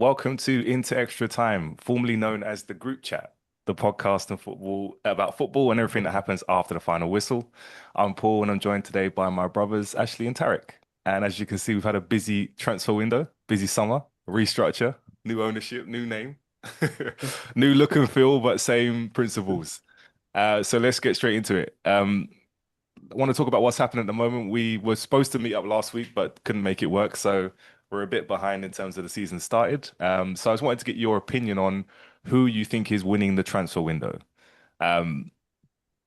Welcome to Into Extra Time, formerly known as the Group Chat, the podcast and football about football and everything that happens after the final whistle. I'm Paul and I'm joined today by my brothers Ashley and Tarek. And as you can see, we've had a busy transfer window, busy summer, restructure, new ownership, new name, new look and feel, but same principles. So let's get straight into it. I want to talk about what's happening at the moment. We were supposed to meet up last week, but couldn't make it work. So we're a bit behind in terms of the season started. So I just wanted to get your opinion on who you think is winning the transfer window. Um,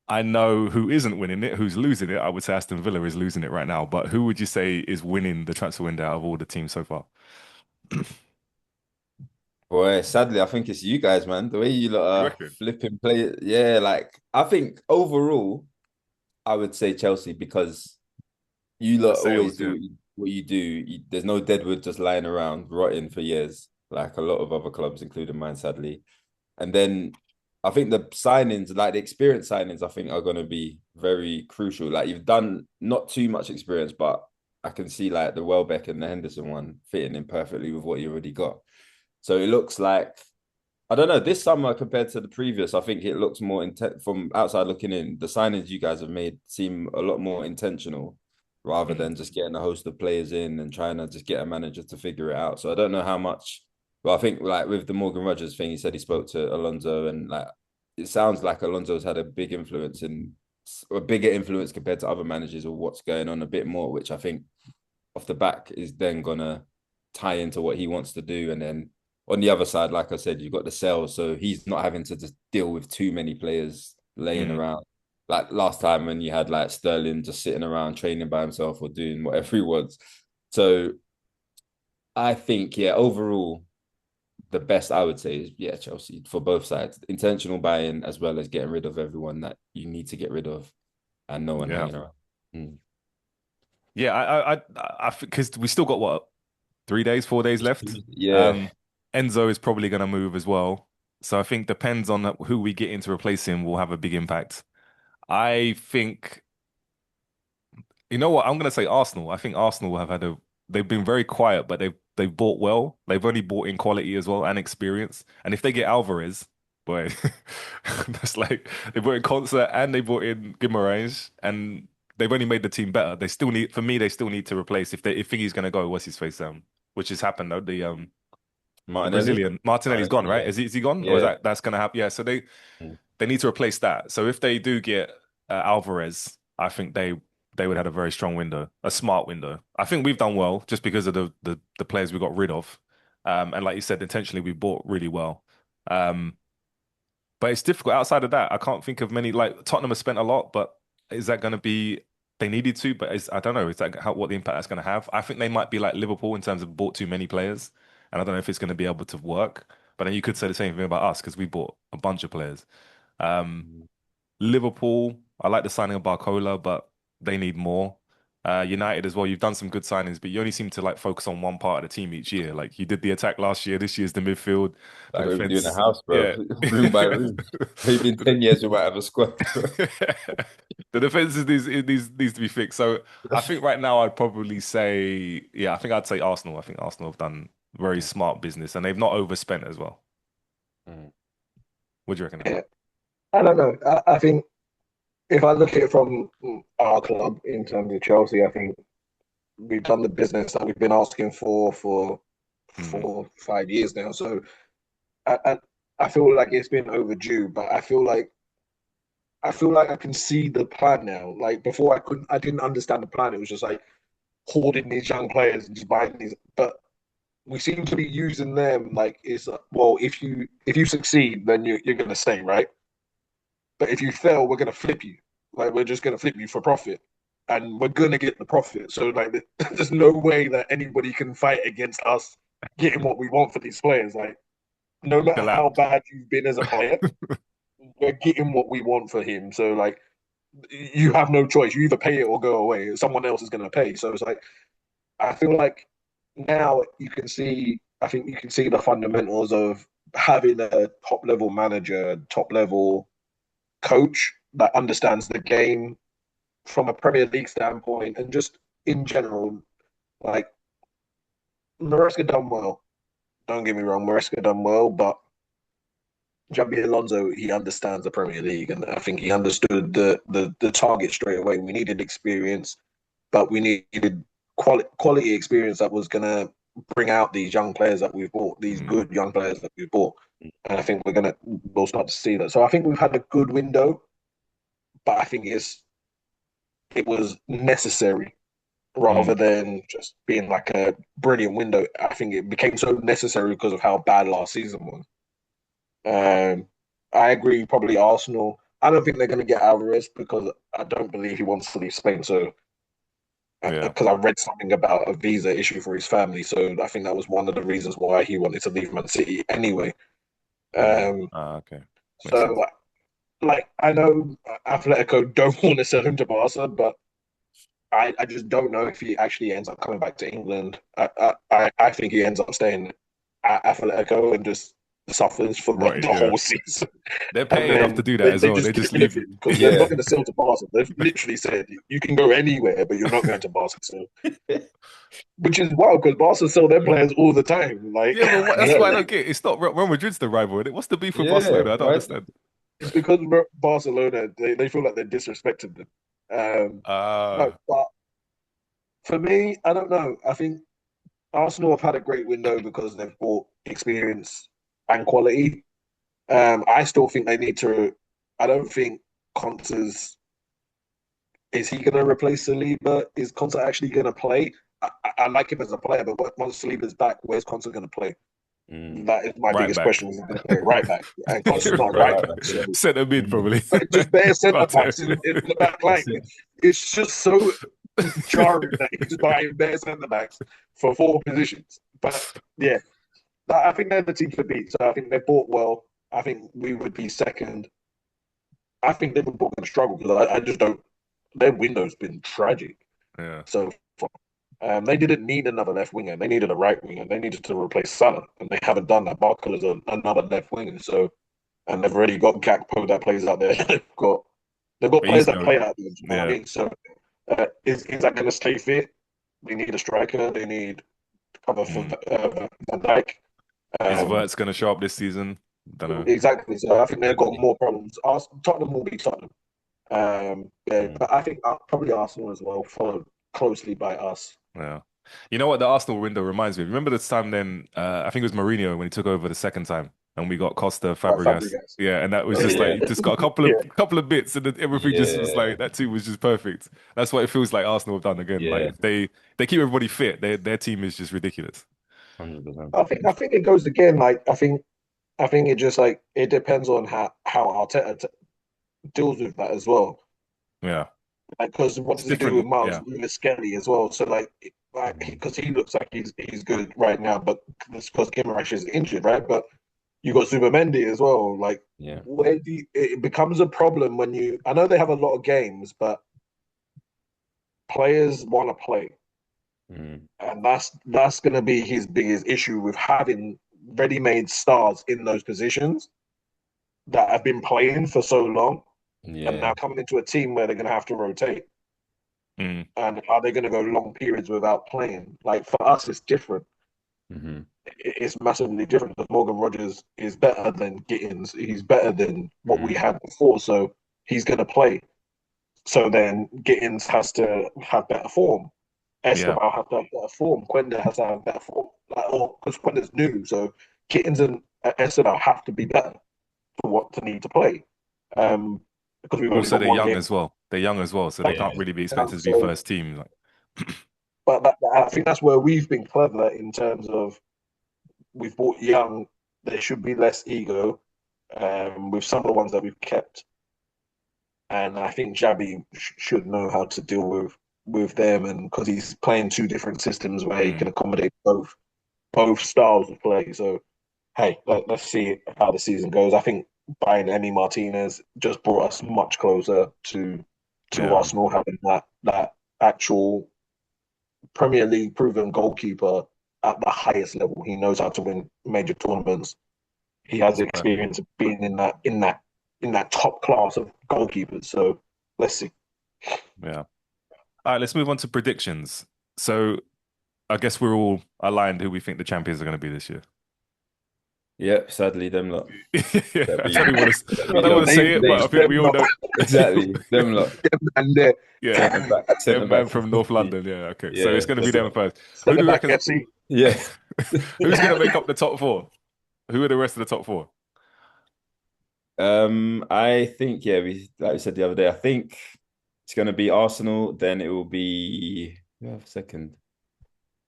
I know who isn't winning it, who's losing it. I would say Aston Villa is losing it right now. But who would you say is winning the transfer window out of all the teams so far? Boy, sadly, I think it's you guys, man. The way you lot You are reckon? flipping play, yeah. Like I think overall, I would say Chelsea because you The lot always sales, do yeah. what you do. There's no deadwood just lying around rotting for years, like a lot of other clubs, including mine, sadly. And then I think the signings, like the experience signings, I think are going to be very crucial. Like you've done not too much experience, but I can see like the Welbeck and the Henderson one fitting in perfectly with what you already got. So it looks like I don't know this summer compared to the previous. I think it looks more intent from outside looking in. The signings you guys have made seem a lot more intentional rather Mm. than just getting a host of players in and trying to just get a manager to figure it out. So I don't know how much. Well, I think like with the Morgan Rogers thing, he said he spoke to Alonso, and like it sounds like Alonso's had a big influence in a bigger influence compared to other managers of what's going on a bit more, which I think off the back is then gonna tie into what he wants to do. And then on the other side, like I said, you've got the sales, so he's not having to just deal with too many players laying Mm. around. Like last time when you had like Sterling just sitting around training by himself or doing whatever he wants. So I think, yeah, overall, the best I would say is yeah, Chelsea for both sides. Intentional buying as well as getting rid of everyone that you need to get rid of and no one Yeah. hanging around. Mm. Yeah, because we still got what, 3 days, 4 days left. Yeah. Um, Enzo is probably going to move as well. So I think depends on who we get in to replace him will have a big impact. I think, you know what, I'm going to say Arsenal. I think Arsenal have they've been very quiet, but they've bought well. They've only bought in quality as well and experience. And if they get Alvarez, boy, that's like they bought in Concert and they bought in Guimaraes and they've only made the team better. They still need, for me, they still need to replace if Thingy's going to go, what's his face, which has happened though. The Martinelli. Brazilian Martinelli's gone, right? Yeah. Is he gone, or is Yeah. that's going to happen? Yeah, so Mm. they need to replace that. So if they do get Alvarez, I think they would have a very strong window, a smart window. I think we've done well just because of the players we got rid of, and like you said, intentionally we bought really well. Um, but it's difficult. Outside of that, I can't think of many. Like Tottenham has spent a lot, but is that going to be? They needed to, but I don't know. Is that what the impact that's going to have? I think they might be like Liverpool in terms of bought too many players, and I don't know if it's going to be able to work. But then you could say the same thing about us because we bought a bunch of players. Um, Liverpool, I like the signing of Barcola, but they need more. United as well. You've done some good signings, but you only seem to like focus on one part of the team each year. Like you did the attack last year. This year's the midfield, the Like we're doing a defense. house, bro, Yeah. room by room. Maybe in 10 years we might have a squad. The defense needs to be fixed. So I think right now I'd probably say, yeah, I think I'd say Arsenal. I think Arsenal have done very smart business and they've not overspent as well. Mm. What do you reckon? Yeah, I don't know. I think if I look at it from our club in terms of Chelsea, I think we've done the business that we've been asking for Hmm. 4 5 years now. So I, I I feel like it's been overdue, but I feel like I can see the plan now. Like before, I didn't understand the plan. It was just like hoarding these young players and just buying these, but we seem to be using them like it's well, if you succeed, then you're gonna stay, right? But if you fail, we're gonna flip you. Like we're just gonna flip you for profit, and we're gonna get the profit. So like, there's no way that anybody can fight against us getting what we want for these players. Like no matter how Collapse. bad you've been as a player, we're getting what we want for him. So like, you have no choice. You either pay it or go away. Someone else is gonna pay. So it's like I feel like now you can see. I think you can see the fundamentals of having a top level manager, top level coach that understands the game from a Premier League standpoint and just in general. Like Maresca done well. Don't get me wrong, Maresca done well, but Jabi Alonso, he understands the Premier League, and I think he understood the target straight away. We needed experience, but we needed quality experience that was gonna bring out these young players that we've bought, these good young players that we've bought. And I think we'll start to see that. So I think we've had a good window, but I think it was necessary rather than just being like a brilliant window. I think it became so necessary because of how bad last season was. I agree, probably Arsenal. I don't think they're going to get Alvarez because I don't believe he wants to leave Spain. So, Yeah. because I read something about a visa issue for his family, so I think that was one of the reasons why he wanted to leave Man City anyway. Okay. Makes sense. So, like, I know Atletico don't want to sell him to Barca, but I just don't know if he actually ends up coming back to England. I think he ends up staying at Atletico and just suffers for Right, the yeah. whole season. They're paying enough to do that as well. They just leave it. because they're not going to sell to Barca. They've literally said you can go anywhere, but you're not going to Barca. So, which is wild because Barca sell their players all the time. Like, Yeah, but that's why I don't get it. It's not Real Madrid's the rival. What's the beef with Barcelona? I don't understand. It's because Barcelona they feel like they're disrespecting them. No, but for me, I don't know. I think Arsenal have had a great window because they've bought experience and quality. I still think they need to. I don't think Conte's is he going to replace Saliba? Is Conte actually going to play? I like him as a player, but once Saliba's back, where's Conte going to play? That is my Right biggest back. question. Is going to play right back, and Conte's not right back. So. Centre mid probably. Just bare centre backs in the back line. It's just so jarring that he's buying bare centre backs for 4 positions. But yeah, I think they're the team to beat. So I think they bought well. I think we would be second. I think Liverpool can struggle because I just don't. Their window's been tragic. Yeah. So they didn't need another left winger. They needed a right winger. They needed to replace Salah, and they haven't done that. Barco's another left winger. So, and they've already got Gakpo that plays out there. they've got players that play out there. You know what I mean? So, is that going to stay fit? They need a striker. They need cover for Van Dijk. Is Vert's going to show up this season? Don't know. Exactly. So I think they've got more problems. Tottenham will be Tottenham. But I think probably Arsenal as well, followed closely by us. Yeah. You know what the Arsenal window reminds me of? Remember this time then, I think it was Mourinho when he took over the second time and we got Costa, Fabregas. Yeah, and that was just like, just got a couple of bits and then everything just was like, that team was just perfect. That's what it feels like Arsenal have done again. Like they keep everybody fit. Their team is just ridiculous. 100%. I think it goes again, like, I think it just like, it depends on how Arteta deals with that as well. Yeah. Like, because what does he do with Miles Skelly as well? So like because he looks like he's good right now, but it's because Guimaraes is injured, right? But you got Zubimendi as well. Like, where it becomes a problem when I know they have a lot of games, but players want to play, and that's going to be his biggest issue with having ready-made stars in those positions that have been playing for so long. And now coming into a team where they're going to have to rotate. And are they going to go long periods without playing? Like, for us, it's different. It's massively different because Morgan Rogers is better than Gittins. He's better than what we had before. So he's going to play. So then Gittins has to have better form. Esteban has to have better form. Quenda has to have better form. Because Quenda's new. So Gittins and Esteban have to be better for what to need to play. Because we've also they're young as well. They're young as well, so they can't really be expected to be first team. But I think that's where we've been clever in terms of we've bought young. There should be less ego with some of the ones that we've kept, and I think Xabi should know how to deal with them, and because he's playing 2 different systems where he can accommodate both styles of play. So hey, let's see how the season goes. I think buying Emi Martinez just brought us much closer to Arsenal having that actual Premier League proven goalkeeper at the highest level. He knows how to win major tournaments. He has experience of being in that top class of goalkeepers. So let's see. Yeah. All right, let's move on to predictions. So I guess we're all aligned who we think the champions are going to be this year. Yep, sadly, them lot. Yeah, That'd I be, don't even want to. that'd I be don't the want to say it, but I It's think them we all lot, know. exactly them lot. them and there. Yeah, Sent them them back man to from North City. London. Yeah, okay. So it's Yeah, going to be them them lot. first. Who Send do it you back, reckon? FC. Yeah. Who's going to make up the top four? Who are the rest of the top four? I think yeah, we like we said the other day. I think it's going to be Arsenal. Then it will be yeah, second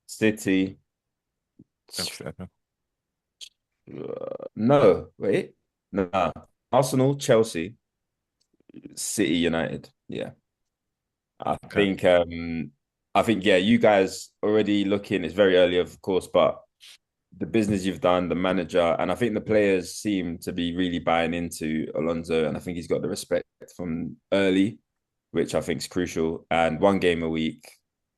City. No, wait, no, Arsenal, Chelsea, City, United. Yeah, I Okay. think. I think yeah, you guys already looking. It's very early, of course, but the business you've done, the manager, and I think the players seem to be really buying into Alonso, and I think he's got the respect from early, which I think is crucial. And one game a week,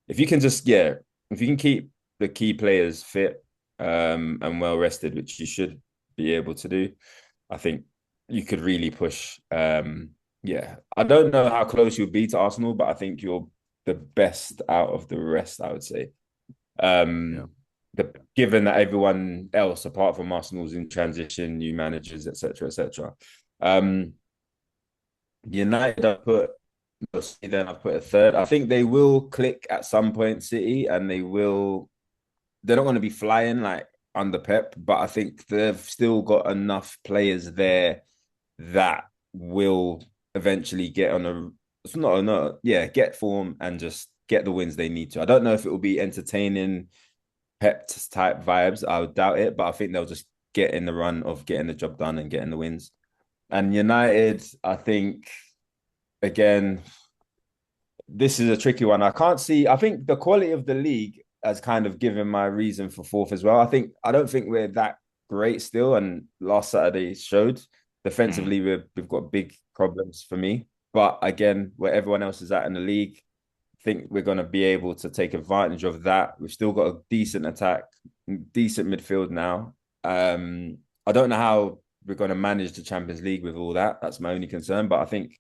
if you can just if you can keep the key players fit and well rested, which you should be able to do, I think you could really push. Yeah, I don't know how close you'll be to Arsenal, but I think you're the best out of the rest, I would say. Yeah. Given that everyone else apart from Arsenal's in transition, new managers, etc., etc. Um, United, I put a third. I think they will click at some point, City, and they will. They're not going to be flying like under Pep, but I think they've still got enough players there that will eventually get on a. It's not no, yeah, get form and just get the wins they need to. I don't know if it will be entertaining Pep type vibes. I would doubt it, but I think they'll just get in the run of getting the job done and getting the wins. And United, I think again, this is a tricky one. I can't see. I think the quality of the league has kind of given my reason for fourth as well. I don't think we're that great still, and last Saturday showed. Mm. Defensively, we've got big problems for me. But again, where everyone else is at in the league, think we're going to be able to take advantage of that. We've still got a decent attack, decent midfield now. I don't know how we're going to manage the Champions League with all that. That's my only concern. But I think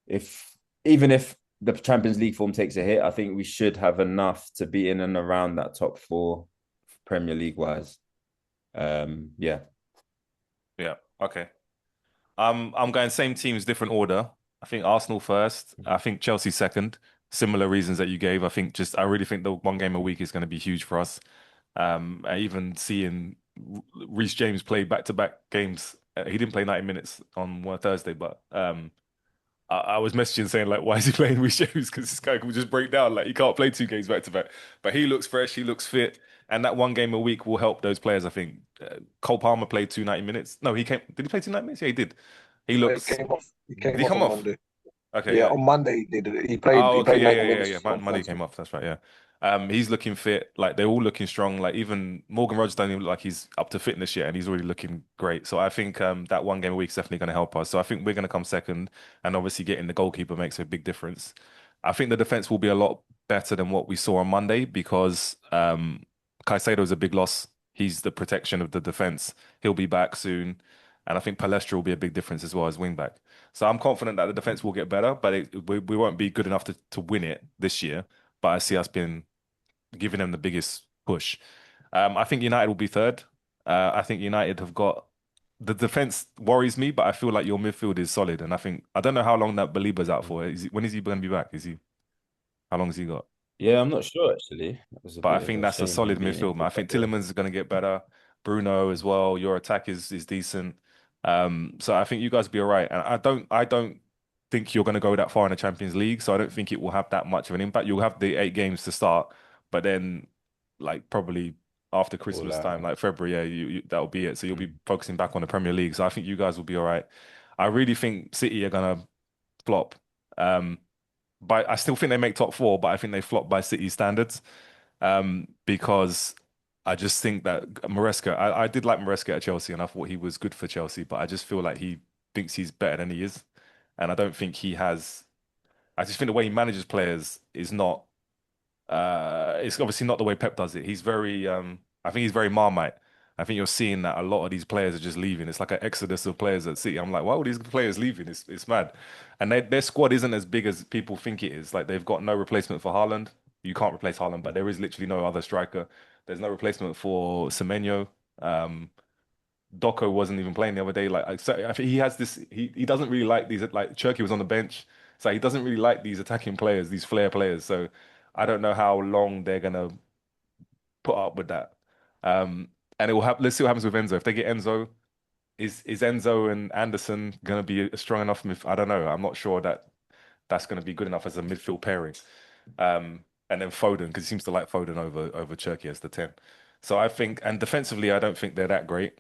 if even if the Champions League form takes a hit, I think we should have enough to be in and around that top four Premier League wise. Yeah. Yeah. Okay. I'm going same teams, different order. I think Arsenal first. I think Chelsea second. Similar reasons that you gave. I really think the one game a week is going to be huge for us. Even seeing Reece James play back-to-back games. He didn't play 90 minutes on one Thursday, but I was messaging saying like, why is he playing Reece James? Because this guy can just break down. Like he can't play two games back to back. But he looks fresh. He looks fit. And that one game a week will help those players. I think Cole Palmer played two 90 minutes. No, he came. Did he play two 90 minutes? Yeah, he did. He He looks. came off. He Did came he off come on off? Monday. Okay, Yeah, yeah. on Monday he did it. He played. Oh, He okay, played yeah, 90 yeah, yeah, minutes yeah. on Money Thursday. came off. That's right. Yeah. He's looking fit. Like they're all looking strong. Like even Morgan Rogers don't even look like he's up to fitness yet, and he's already looking great. So I think that one game a week is definitely going to help us. So I think we're going to come second, and obviously getting the goalkeeper makes a big difference. I think the defense will be a lot better than what we saw on Monday because Caicedo is a big loss. He's the protection of the defense. He'll be back soon, and I think Palestra will be a big difference as well as wing back. So I'm confident that the defense will get better, but we won't be good enough to win it this year. But I see us being giving them the biggest push. I think United will be third. I think United have got the defense worries me, but I feel like your midfield is solid, and I don't know how long that Baliba's out for. When is he going to be back? Is he how long has he got? Yeah, I'm not sure actually. That was a But I bit of think a that's a shame him solid being midfield, man. I injured. think But yeah. Tillemans is going to get better. Bruno as well. Your attack is decent. So I think you guys will be all right. And I don't think you're going to go that far in the Champions League. So I don't think it will have that much of an impact. You'll have the 8 games to start, but then like probably after All Christmas out. time, like February, yeah, that'll be it. So you'll be Mm. focusing back on the Premier League. So I think you guys will be all right. I really think City are gonna flop. Um, but I still think they make top four, but I think they flop by City standards. Because I just think that Maresca, I did like Maresca at Chelsea and I thought he was good for Chelsea, but I just feel like he thinks he's better than he is. And I don't think he has, I just think the way he manages players is not, it's obviously not the way Pep does it. I think he's very Marmite. I think you're seeing that a lot of these players are just leaving. It's like an exodus of players at City. I'm like, why are all these players leaving? It's mad. And their squad isn't as big as people think it is. Like they've got no replacement for Haaland. You can't replace Haaland, but there is literally no other striker. There's no replacement for Semenyo. Um, Doko wasn't even playing the other day. So I think he has this. He doesn't really like these. Like Cherky was on the bench, so he doesn't really like these attacking players, these flair players. So I don't know how long they're gonna put up with that. Um, and it will have. Let's see what happens with Enzo. If they get Enzo, is Enzo and Anderson gonna be strong enough? I don't know. I'm not sure that that's gonna be good enough as a midfield pairing. And then Foden, because he seems to like Foden over Cherky as the 10. So I think, and defensively, I don't think they're that great.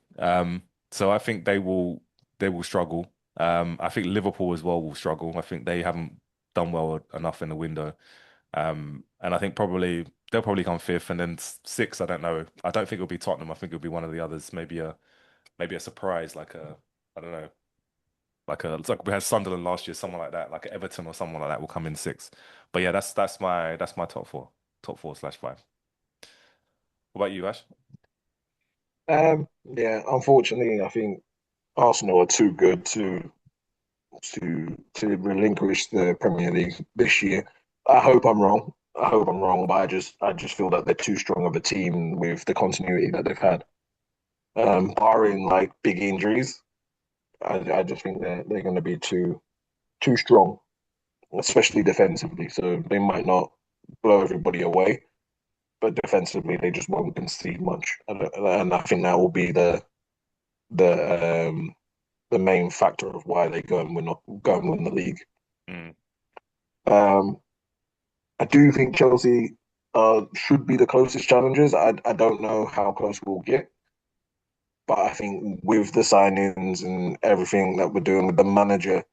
So I think they will struggle. I think Liverpool as well will struggle. I think they haven't done well enough in the window. And I think they'll probably come fifth, and then sixth. I don't know. I don't think it'll be Tottenham. I think it'll be one of the others. Maybe a surprise, like a I don't know, it's like we had Sunderland last year, someone like that, like Everton or someone like that will come in sixth. But yeah, that's my top four slash five. What about you, Ash? Yeah, unfortunately, I think Arsenal are too good to relinquish the Premier League this year. I hope I'm wrong. I hope I'm wrong, but I just feel that they're too strong of a team with the continuity that they've had. Barring like big injuries, I just think they're going to be too strong, especially defensively. So they might not blow everybody away, but defensively they just won't concede much, and I think that will be the the main factor of why they go and win the league. Mm, Um, I do think Chelsea should be the closest challengers. I don't know how close we'll get, but I think with the signings and everything that we're doing with the manager,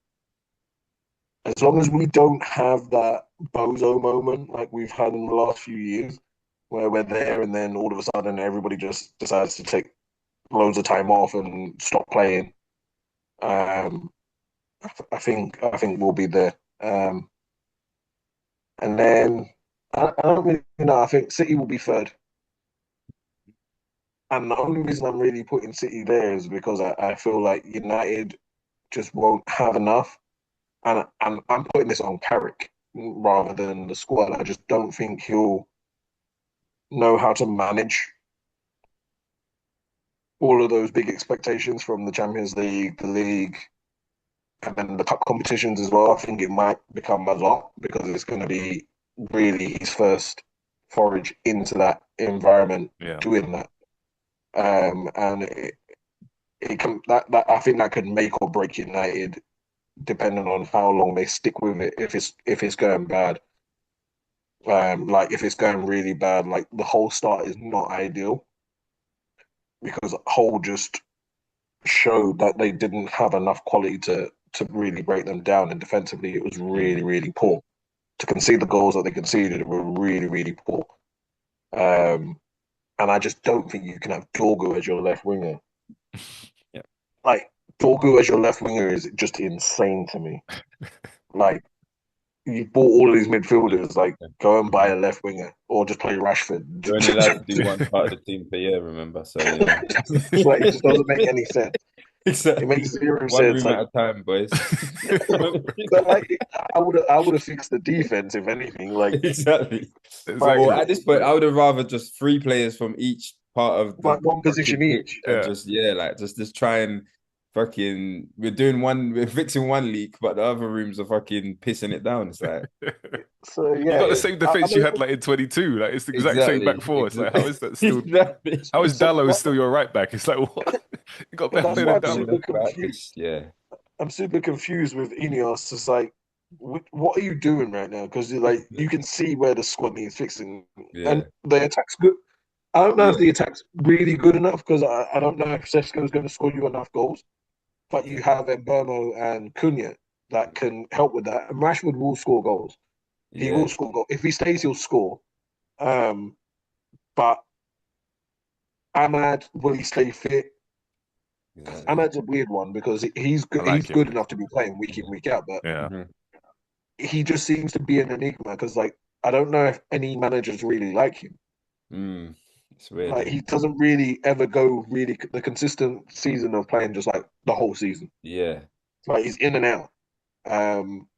as long as we don't have that bozo moment like we've had in the last few years, where we're there and then all of a sudden everybody just decides to take loads of time off and stop playing. Um, I think we'll be there. And then I don't really know. I think City will be third. And the only reason I'm really putting City there is because I feel like United just won't have enough. And I'm putting this on Carrick rather than the squad. I just don't think he'll know how to manage all of those big expectations from the Champions League, the league, and then the cup competitions as well. I think it might become a lot because it's going to be really his first forage into that environment yeah. doing that. And it can that I think that could make or break United depending on how long they stick with it. If it's going bad, like if it's going really bad, like the whole start is not ideal because Hull just showed that they didn't have enough quality to really break them down, and defensively it was Mm. really really poor. To concede the goals that they conceded were really really poor. Um, and I just don't think you can have Dorgu as your left winger. Yeah. Like Dorgu as your left winger is just insane to me. Like you bought all these midfielders, like go and buy a left winger or just play Rashford. You're only allowed to do one part of the team per year, remember? So yeah. Like it just doesn't make any sense. It Exactly. makes zero One sense. room Like, at a time, boys. but like I would have fixed the defense if anything. Like, Exactly. Well, like, at this point, I would have rather just three players from each part of the like one fucking position pitch each. and Yeah. just like just try and fucking we're fixing one leak, but the other rooms are fucking pissing it down. It's like So You yeah, got the same I defense you mean, had like in 22. Like it's the exact same back exactly, four. It's like how is that still? exactly. How is so Dallo still your right back? It's like what? You got but better that's player why than I'm Play Dallo. super left back, confused. yeah, I'm super confused with Ineos. It's like, what are you doing right now? Because like you can see where the squad needs fixing, and yeah, the attack's good. I don't know if yeah, the attack's really good enough because I don't know if Sesko is going to score you enough goals. But you have Mbomo and Cunha that can help with that. And Rashford will score goals. He yeah, will score goals. If he stays, he'll score. Um, but Ahmad, will he stay fit? exactly. Ahmad's a weird one because he's I good. He's like him. good enough to be playing week in week out, but Yeah. Mhm. he just seems to be an enigma because like I don't know if any managers really like him. It's weird. Like he doesn't really ever go really the consistent season of playing just like the whole season. Yeah, Like he's in and out. Um,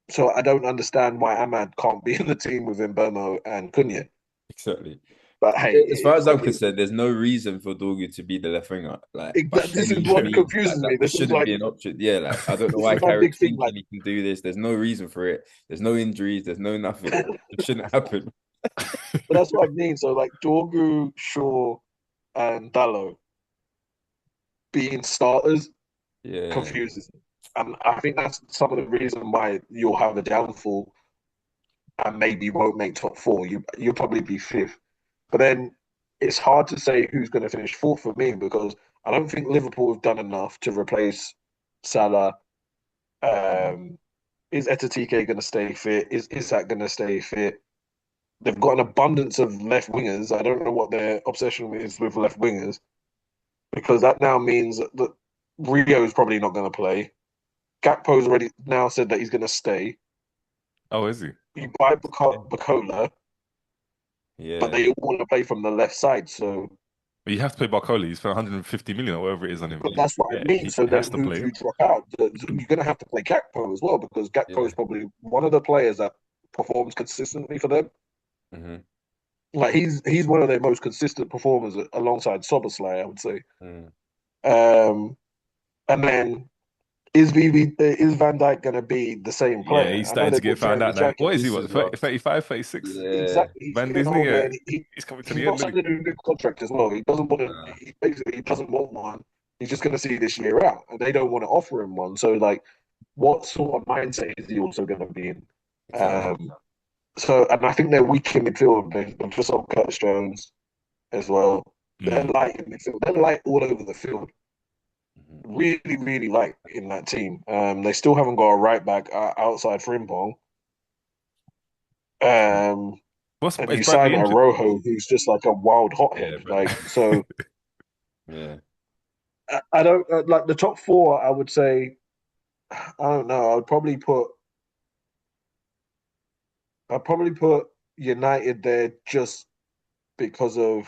so I don't understand why Ahmad can't be in the team with Mbomo and Cunha. exactly. But hey, As far as I'm it is. concerned, there's no reason for Dorgu to be the left winger. Like by Exactly, this is any what means, confuses like me. that This is shouldn't like be an option. Yeah, like I don't know this why is my big Carrick's thing. thinking Like, he can do this. There's no reason for it. There's no injuries. There's no nothing. It shouldn't happen. but that's what I mean. So like Dorgu, Shaw, and Dallo being starters Yeah. confuses me. And I think that's some of the reason why you'll have a downfall and maybe won't make top four. You'll probably be fifth. But then it's hard to say who's going to finish fourth for me because I don't think Liverpool have done enough to replace Salah. Um, is Etatike going to stay fit? Is Isak going to stay fit? They've got an abundance of left wingers. I don't know what their obsession is with left wingers because that now means that Rio is probably not going to play. Gakpo's already now said that he's going to stay. Oh, is he? You buy Bacola, but Yeah. they all want to play from the left side. So, But you have to play Barcola. You spent 150 million or whatever it is on him. but that's what I Yeah, mean. he So has then, to who play do you him. drop out? You're going to have to play Gakpo as well because Gakpo Yeah. is probably one of the players that performs consistently for them. Mm-hmm. Like he's one of their most consistent performers alongside Soboslai, I would say. Mm. And then is Van Dijk going to be the same Yeah, player? he's I know starting they to get bought found Jeremy out now. Jackson. What is he? This What, is what 30, 35, 36? yeah. Exactly, he's Van getting Disney, older, yeah. and He's coming to he's the end, not isn't signing a new contract as well. He doesn't want to. Uh, He basically he doesn't want one. He's just going to see this year out, and they don't want to offer him one. So, like, what sort of mindset is he also going to be in? exactly. Um, and I think they're weak in midfield. They've just sold Curtis Jones as well. he? They're light in midfield. They're light all over the field. Mhm. Really, really light in that team. They still haven't got a right back outside Frimpong. Um, and Is you Bradley sign a injured? Rojo who's just like a wild Yeah, hothead. but Like so, yeah. I don't like the top four. I would say I don't know. I'd probably put United there just because of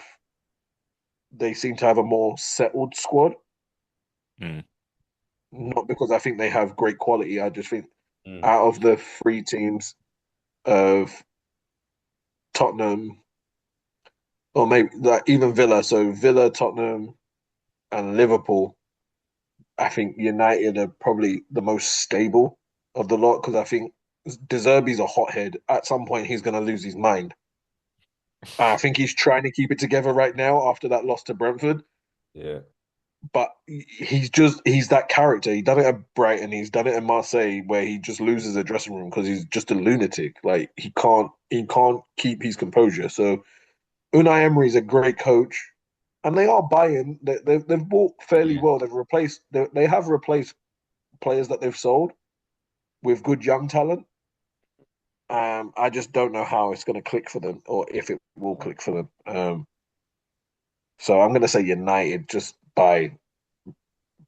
they seem to have a more settled squad. Mm. Not because I think they have great quality. I just think Mm. out of the three teams of Tottenham or maybe like even Villa, so Villa, Tottenham, and Liverpool, I think United are probably the most stable of the lot because I think De Zerbi's a hothead. At some point, he's going to lose his mind. I think he's trying to keep it together right now after that loss to Brentford. Yeah. But he's that character. He done it at Brighton. He's done it in Marseille, where he just loses a dressing room because he's just a lunatic. Like he can't keep his composure. So Unai Emery's a great coach, and they are buying. They've bought fairly Yeah. well. They have replaced players that they've sold with good young talent. I just don't know how it's going to click for them, or if it will click for them. So I'm going to say United just by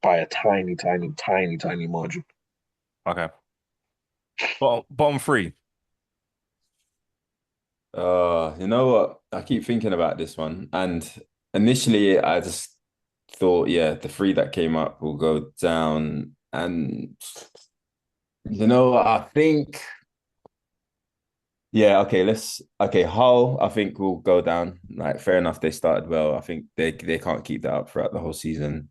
a tiny, tiny, tiny, tiny margin. Okay. Bottom three. You know what? I keep thinking about this one, and initially I just thought, yeah, the three that came up will go down, and you know what? I think, yeah, okay, Hull, I think will go down. Like, fair enough, they started well. I think they can't keep that up throughout the whole season.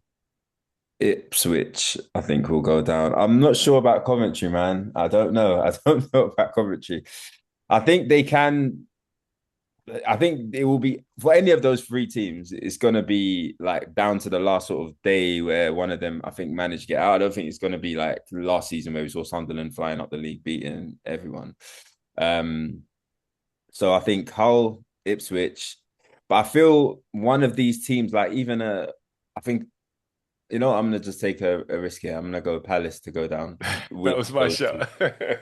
Ipswich, I think will go down. I'm not sure about Coventry, man. I don't know. I don't know about Coventry. I think they can. I think it will be for any of those three teams. It's going to be like down to the last sort of day where one of them, I think, managed to get out. I don't think it's going to be like last season where we saw Sunderland flying up the league, beating everyone. Um, so I think Hull, Ipswich, but I feel one of these teams, like even I think I'm gonna just take a risk here. I'm gonna go Palace to go down That with was my those two. shot.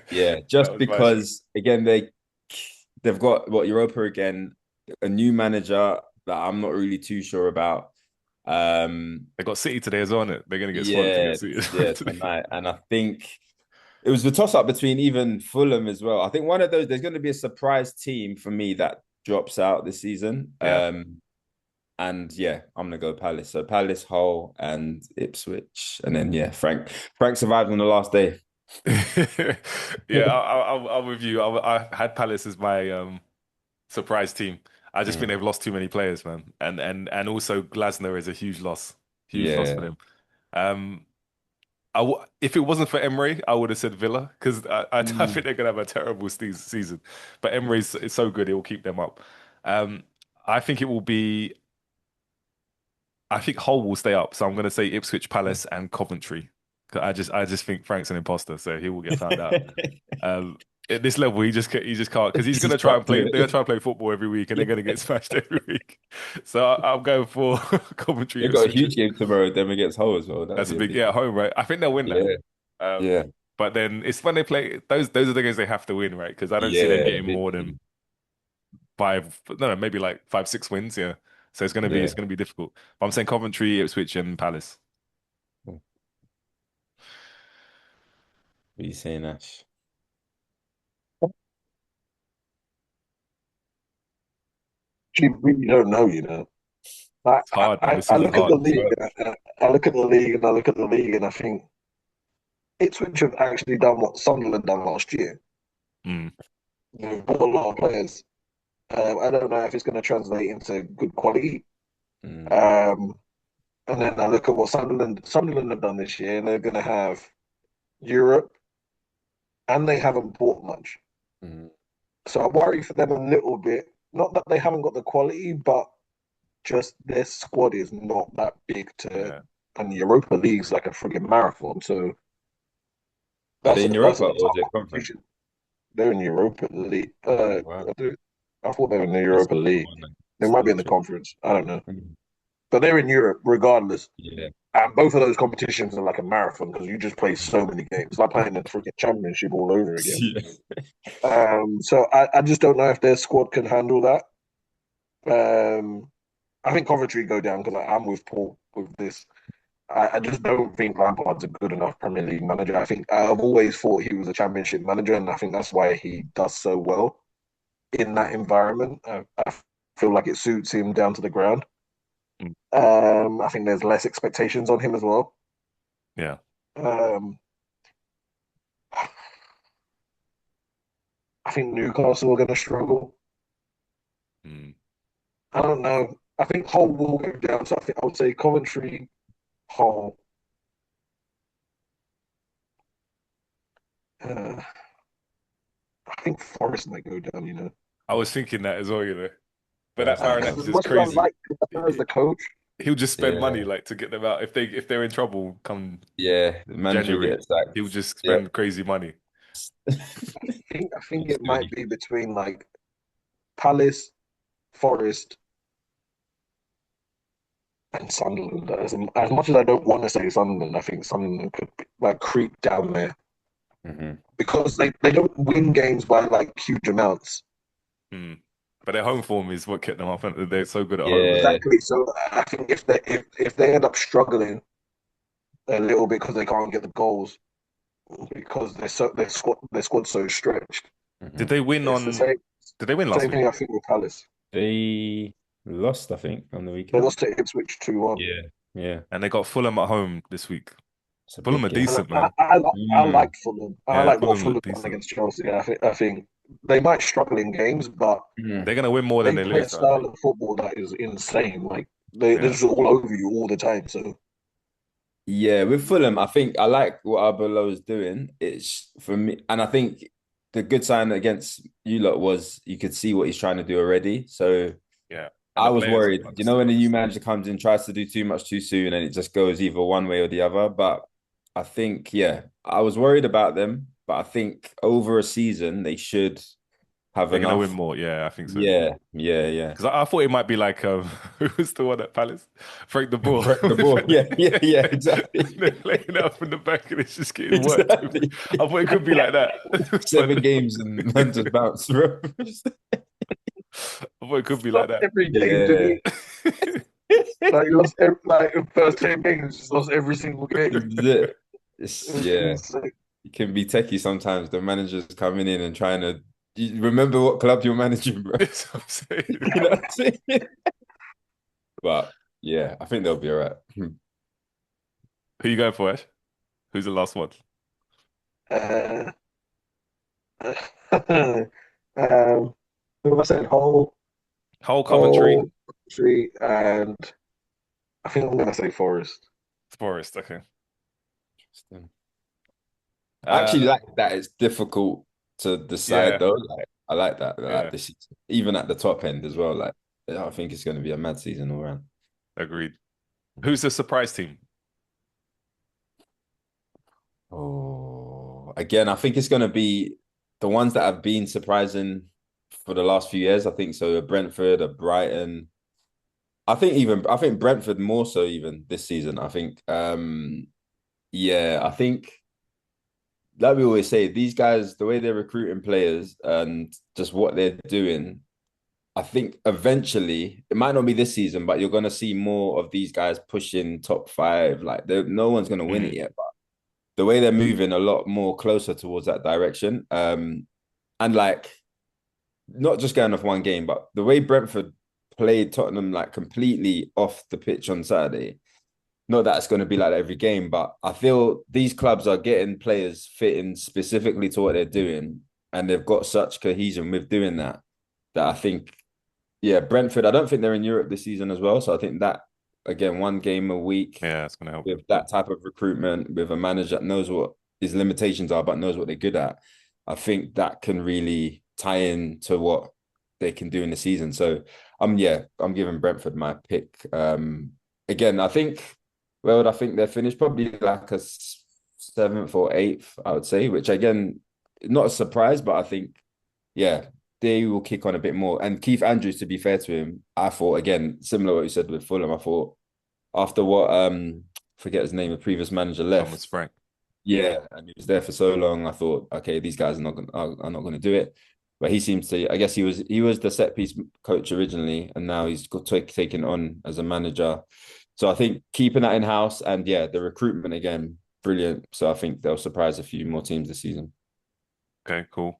Yeah, That just was my shot. because again they've got what Europa again, a new manager that I'm not really too sure about. They got City today as well, innit? They're gonna get swamped Yeah, against City yeah, today. tonight, and I think it was the toss up between even Fulham as well. I think one of those there's going to be a surprise team for me that drops out this season. Yeah. And yeah, I'm gonna go Palace. So Palace, Hull, and Ipswich, and then yeah, Frank survived on the last day. Yeah, I'm with you. I had Palace as my surprise team. I just think Mm. they've lost too many players, man. And also Glasner is a huge loss for Yeah. them. Um, if it wasn't for Emery, I would have said Villa because I think Mm. they're gonna have a terrible season. But Emery's is so good; it will keep them up. Um, I think it will be. I think Hull will stay up, so I'm gonna say Ipswich, Palace, and Coventry. 'Cause I just think Frank's an imposter, so he will get found out. Um, at this level, he just can't because he's This gonna is try and can't play. do They're gonna it. try and play football every week, and they're Yeah. gonna get smashed every week. So I'm going for Coventry, They've got a Ipswich. huge game tomorrow, them against Hull as well. That'll That's a be a big big yeah at one. home, right? I think they'll win that. Yeah, Um, yeah, but then it's when they play those are the games they have to win, right? Because I don't see them yeah, getting more than literally. five, no, maybe like 5, 6 wins. Yeah, so Yeah. it's gonna be difficult. But I'm saying Coventry, Ipswich, and Palace. What are you saying, Ash? Actually, really don't know, you know. I, It's hard, man. I, This I season's look at the hard. league, I look at the league, and I look at the league, and I think Ipswich have actually done what Sunderland done last year. Mm, They've bought a lot of players. I don't know if it's going to translate into good quality. Mm, Um, and then I look at what Sunderland have done this year, and they're going to have Europe, and they haven't bought much. mm, So I worry for them a little bit. Not that they haven't got the quality, but just their squad is not that big to, yeah. and the Europa League's like a frigging marathon. So Are they in that's Europa a or is tough it conference? competition. They're in Europa League. Oh, wow. I thought they were in the That's Europa still League. one, then. They might be Still in the two. conference. I don't know, Mm. but they're in Europe regardless. Yeah. And both of those competitions are like a marathon because you just play so many games. It's like playing the freaking championship all over again. Yeah. So I just don't know if their squad can handle that. Um, I think Coventry go down because I'm with Paul with this. I just don't think Lampard's a good enough Premier League manager. I think I've always thought he was a Championship manager, and I think that's why he does so well in that environment. I feel like it suits him down to the ground. Mm, I think there's less expectations on him as well. yeah. Um, I think Newcastle are going to struggle. Mm. I don't know. I think Hull will go down. So I think I would say Coventry, Hull. Uh, I think Forest might go down. You know, I was thinking that as well, But that Personally, because as Marinakis is much as I crazy. like him as the coach, He'll just spend money yeah. like to get them out. If they're in trouble come Yeah. The manager will January, get he'll sacked. just Yep. spend crazy money. I think Just it do might be anything. between like Palace, Forest, and Sunderland. As much as I don't want to say Sunderland, I think Sunderland could like creep down there Hmm. because they don't win games by like huge amounts. Mm. But their home form is what kept them up. And they're so good at home as Yeah. well. Exactly. So I think if they end up struggling a little bit because they can't get the goals because their squad's so stretched. Did Hmm. they win It's the on? Did they win last same week? thing I think with Palace. They lost, I think, on the They weekend. lost to Ipswich 2-1. Yeah. Yeah. And they got Fulham at home this week. It's a Fulham big are game. decent, And man. I Mm. liked Fulham. I Yeah, like what Fulham Fulham look done decent. against Chelsea. I think they might struggle in games, but They're gonna win more than they they play a lose, though, I style think. of football that is insane. Like they're Yeah. just all over you all the time. So Yeah, with Fulham, I think I like what Arbeloa is doing. It's for me, and I think the good sign against you lot was you could see what he's trying to do already. So Yeah. And I the was players worried, you know, understood, when a new obviously. manager comes in, tries to do too much too soon, and it just goes either one way or the other. But I think, yeah, I was worried about them, but I think over a season they should have They're gonna win enough. more. Yeah, I think so. Yeah, yeah, yeah. Because I thought it might be like who was the one at Palace? Frank the Ball. Break the ball. Yeah, yeah, yeah, exactly. They're playing it up in the back and it's just getting worked. Exactly. I thought it could be like that. But 7 games and man just bounced, bro. I thought it could be like lost that. every game, didn't Yeah. he? Like he lost like in first 10 games, just lost every single game. It was Yeah, insane. it can be techie sometimes. The managers coming in and trying to you remember what club you're managing, bro. That's what I'm saying. You know what I'm saying? But yeah, I think they'll be all right. Who you going for, Ash? Who's the last one? Uh, um, who have I said? Hull, Hull, Coventry, Hull, Coventry, and I think I'm gonna say Forest. Forest. Okay. Interesting. I actually Uh, like that it's difficult to decide yeah, though. Like I like that. I like yeah, this season. Even at the top end as well. Like I think it's going to be a mad season all around. agreed. Who's the surprise team? Oh, again, I think it's going to be the ones that have been surprising for the last few years. I think so. A Brentford, a Brighton. I think Brentford more so even this season. I think yeah, I think like we always say, these guys, the way they're recruiting players and just what they're doing, I think eventually it might not be this season, but you're gonna see more of these guys pushing top five. Like no one's gonna win it Mm, yet, but the way they're moving a lot more closer towards that direction. And like not just going off one game, but the way Brentford played Tottenham like completely off the pitch on Saturday. Not that it's going to be like that every game, but I feel these clubs are getting players fitting specifically to what they're doing, and they've got such cohesion with doing that that I think, yeah, Brentford. I don't think they're in Europe this season as well, so I think that again, one game a week yeah, it's gonna help them. with that type of recruitment, with a manager that knows what his limitations are, but knows what they're good at, I think that can really tie in to what they can do in the season. So yeah, I'm giving Brentford my pick. Again, I think where would I think they're finished? Probably like a seventh or eighth, I would say, which again, not a surprise, but I think, yeah, they will kick on a bit more. And Keith Andrews, to be fair to him, I thought again, similar to what you said with Fulham, I thought after what forget his name, the previous manager Thomas left. Frank. Yeah, and he was there for so long. I thought, okay, these guys are not going to do it. But he seems to. I guess he was the set piece coach originally, and now he's got taken on as a manager. So I think keeping that in house, and yeah, the recruitment again, brilliant. So I think they'll surprise a few more teams this season. Okay, cool.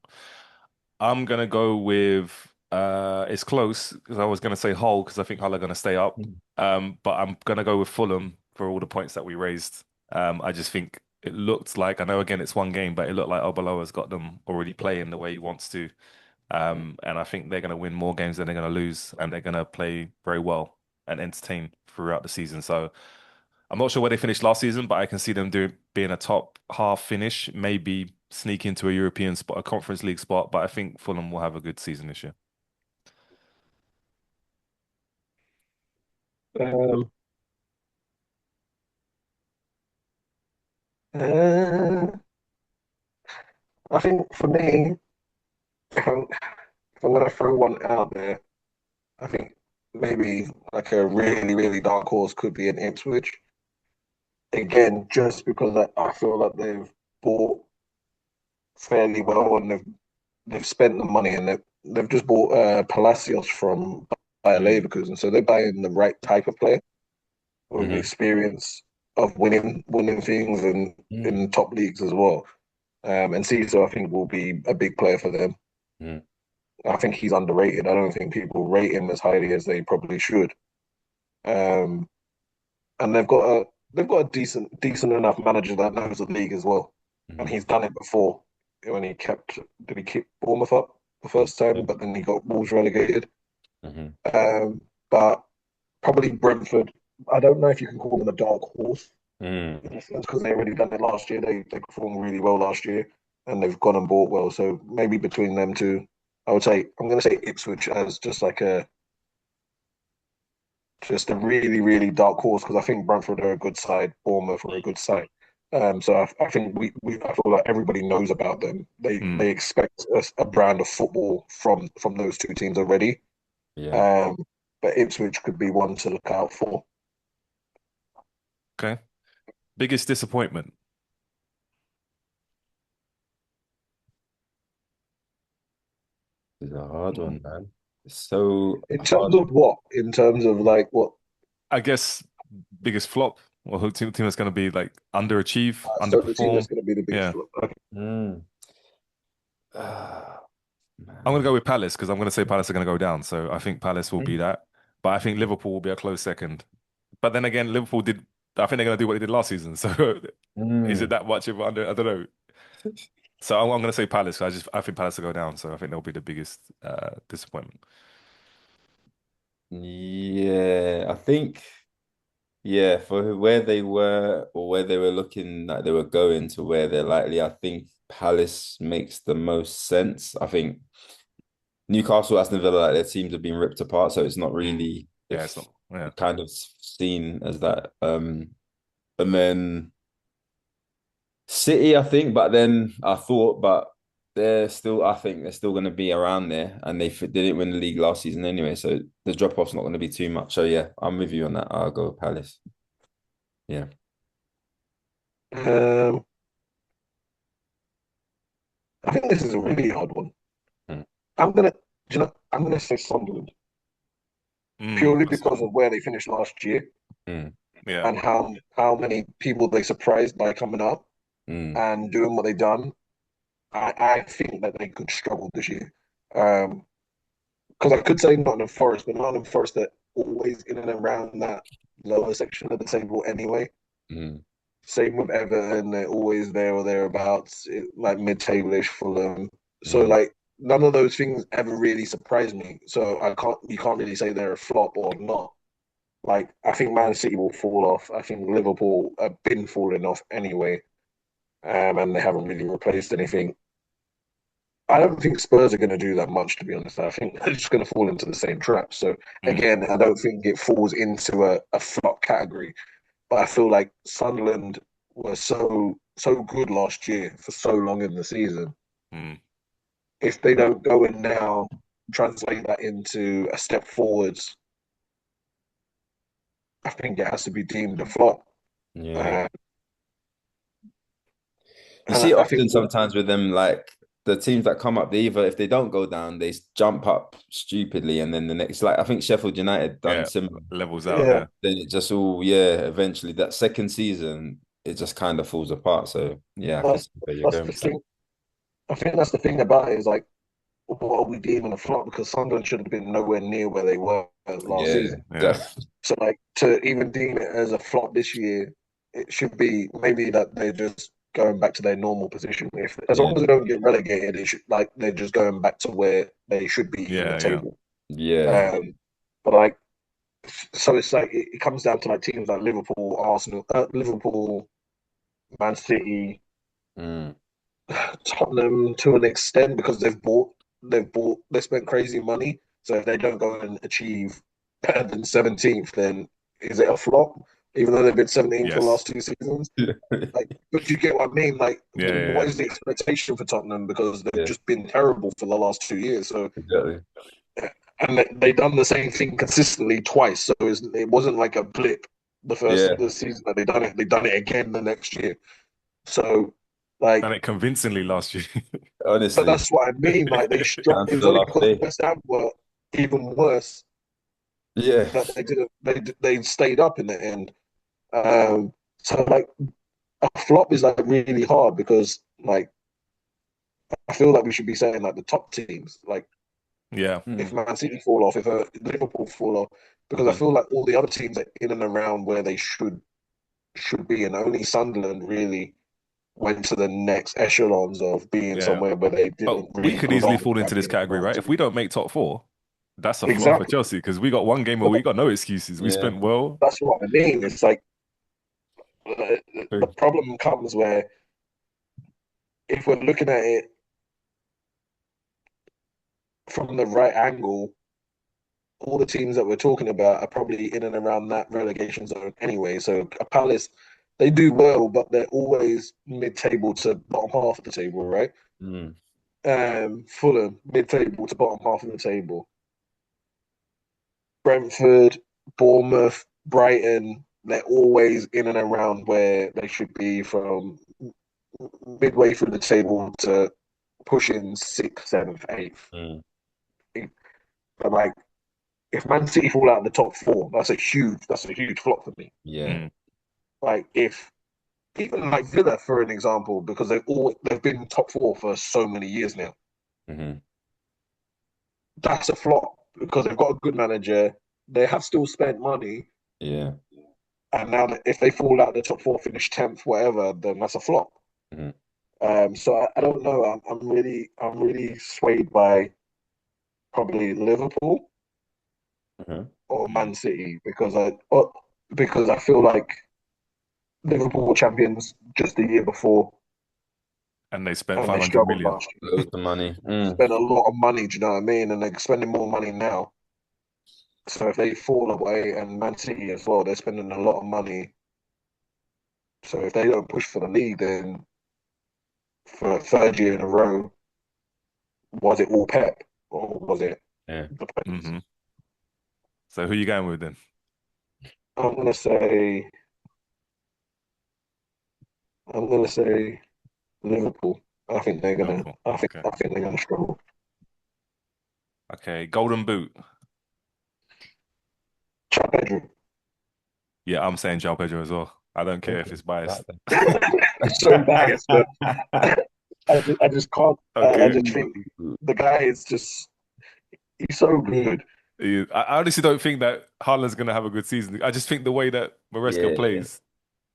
I'm gonna go with it's close because I was gonna say Hull because I think Hull are gonna stay up. But I'm gonna go with Fulham for all the points that we raised. I just think it looked like I know again it's one game, but it looked like Obeloa's got them already playing the way he wants to. And I think they're gonna win more games than they're gonna lose, and they're gonna play very well and entertain throughout the season. So I'm not sure where they finished last season, but I can see them doing being a top half finish, maybe sneak into a European spot, a Conference League spot. But I think Fulham will have a good season this year. Um, uh, I think for me, if I'm gonna throw one out there, I think maybe like a really, really dark horse could be an Ipswich. Again, just because I feel like they've bought fairly well and they've spent the money and they've just bought Palacios from Bayer Mm. Leverkusen, so they're buying the right type of player with Hmm. experience of winning things and Mm. in top leagues as well. And Caesar, I think, will be a big player for them. Mm. I think he's underrated. I don't think people rate him as highly as they probably should. Um, and they've got a decent enough manager that knows the league as well, and Mm. he's done it before when he keep Bournemouth up the first time, but then he got Wolves relegated. Mm. But probably Brentford. I don't know if you can call them a dark horse Mm. in a sense because they already done it last year. They performed really well last year, and they've gone and bought well. So maybe between them two, I would say I'm going to say Ipswich as just a really, really dark horse because I think Brentford are a good side, Bournemouth are a good side. So I think I feel like everybody knows about them. Mm, They expect a brand of football from those two teams already. Yeah. Um, but Ipswich could be one to look out for. okay. Biggest disappointment. It's a hard one, man. It's so In hard. terms of what? In terms of like what? I guess biggest flop. Or who team that's going to be like underachieve, So the team that's underperform. going to be the biggest Yeah. flop. Okay. Mm. Ah, I'm going to man. go with Palace because I'm going to say Palace are going to go down. So I think Palace will be Mm. that. But I think Liverpool will be a close second. But then again, Liverpool did. I think they're going to do what they did last season. So is it Mm. that much of under? I don't know. So I'm going to say Palace. I think Palace will go down. So I think they'll be the biggest disappointment. Yeah, I think yeah, for where they were or where they were looking like they were going to where they're likely, I think Palace makes the most sense. I think Newcastle, Aston Villa, like their teams have been ripped apart, so it's not really Yeah, it's not. Yeah. kind of seen as that. And then City, I think, but then I thought, but I think they're still going to be around there, and they didn't win the league last season anyway, so the drop off's not going to be too much. So yeah, I'm with you on that. I'll go with Palace. Yeah. Um, I think this is a really hard one. Mm, I'm gonna, I'm gonna say Sunderland purely because of where they finished last year mm, Yeah. and how many people they surprised by coming up mm, and doing what they done. I think that they could struggle this year. Because I could say Nottingham Forest, but Nottingham Forest are always in and around that lower section of the table anyway. mm, Same with Everton, they're always there or thereabouts, like mid-table-ish Fulham. So mm. like none of those things ever really surprise me. So you can't really say they're a flop or not. Like I think Man City will fall off. I think Liverpool have been falling off anyway, and they haven't really replaced anything. I don't think Spurs are going to do that much, to be honest. I think they're just going to fall into the same trap. So Mm. again, I don't think it falls into a flop category. But I feel like Sunderland were so good last year for so long in the season. Mm. If they don't go in now, translate that into a step forwards, I think it has to be deemed a flop. Yeah. Uh, You and see it I think often sometimes with them, like the teams that come up, they either if they don't go down, they jump up stupidly, and then the next, like I think Sheffield United done Yeah. similar. Levels out. yeah, Yeah. Then it just all, yeah, eventually that second season, it just kind of falls apart. So yeah, I can that's, see where you're that's going the with that. thing. I think that's the thing about it is like, what are we deeming a flop? Because Sunderland should have been nowhere near where they were last Yeah, season. Yeah. that, So like to even deem it as a flop this year, it should be maybe that they're just going back to their normal position. If as yeah, long as they don't get relegated, it should like they're just going back to where they should be in the Yeah. Yeah. table. yeah, But like, so it's like it comes down to like teams like Liverpool, Arsenal, Liverpool, Man City, mm, Tottenham to an extent because they spent crazy money. So if they don't go and achieve better than 17th, then is it a flop? Even though they've been 17th for the Yes. last two seasons, like, but you get what I mean? Like, Yeah. Yeah. what Yeah. is the expectation for Tottenham because they've yeah, just been terrible for the last 2 years? So, exactly. and they done the same thing consistently twice, so it wasn't like a blip Yeah, the season that they done it again the next year. So, like, Done it convincingly last year. but honestly, that's what I mean. Like they struck. down It to was the only last because day. West Ham were even worse Yeah, that they didn't. They stayed up in the end. So like a flop is like really hard because like I feel like we should be saying like the top teams. Like Yeah. if mm, Man City fall off, if Liverpool fall off, because I mhm, feel like all the other teams are in and around where they should be, and only Sunderland really went to the next echelons of being Yeah. somewhere where they But didn't we really could easily belong fall at into this being category, right? If promoted. we don't make top four, that's a flop for Exactly. Chelsea because we got one game where But we got no excuses. We yeah, spent well. that's what I mean. It's like the true. problem comes where if we're looking at it from the right angle, all the teams that we're talking about are probably in and around that relegation zone anyway. So a Palace, they do well, but they're always mid-table to bottom half of the table, right? Mm, Fulham, mid-table to bottom half of the table. Brentford, Bournemouth, Brighton, they're always in and around where they should be from midway through the table to pushing sixth, seventh, eighth. mm, But like, if Man City fall out of the top four, that's a huge flop for me. yeah, Mm. Like if even like Villa, for an example, because they've been top four for so many years now. mhm, That's a flop because they've got a good manager. They have still spent money, yeah, and now if they fall out of the top four, finish 10th, whatever, then that's a flop. mhm, So I don't know. I'm really swayed by probably Liverpool mhm. or Man City because I feel like Liverpool were champions just the year before And they spent and they 500 struggled million. last year. Loads of money. Spent a lot of money, do you know what I mean? And they're spending more money now. So if they fall away, and Man City as well, they're spending a lot of money. So if they don't push for the league, then for a third year in a row, was it all Pep or was it Yeah. the players? Hmm. So who are you going with then? I'm gonna say I'm gonna say Liverpool. I think they're gonna. Liverpool. I think. Okay. I think they're gonna struggle. Okay. Golden Boot. Chad Pedro. Yeah, I'm saying João Pedro as well. I don't care if it's biased. It's so biased, but I just can't. I Okay. just think the guy is just. He's so good. I honestly don't think that Haaland's gonna have a good season. I just think the way that Maresca Yeah. plays,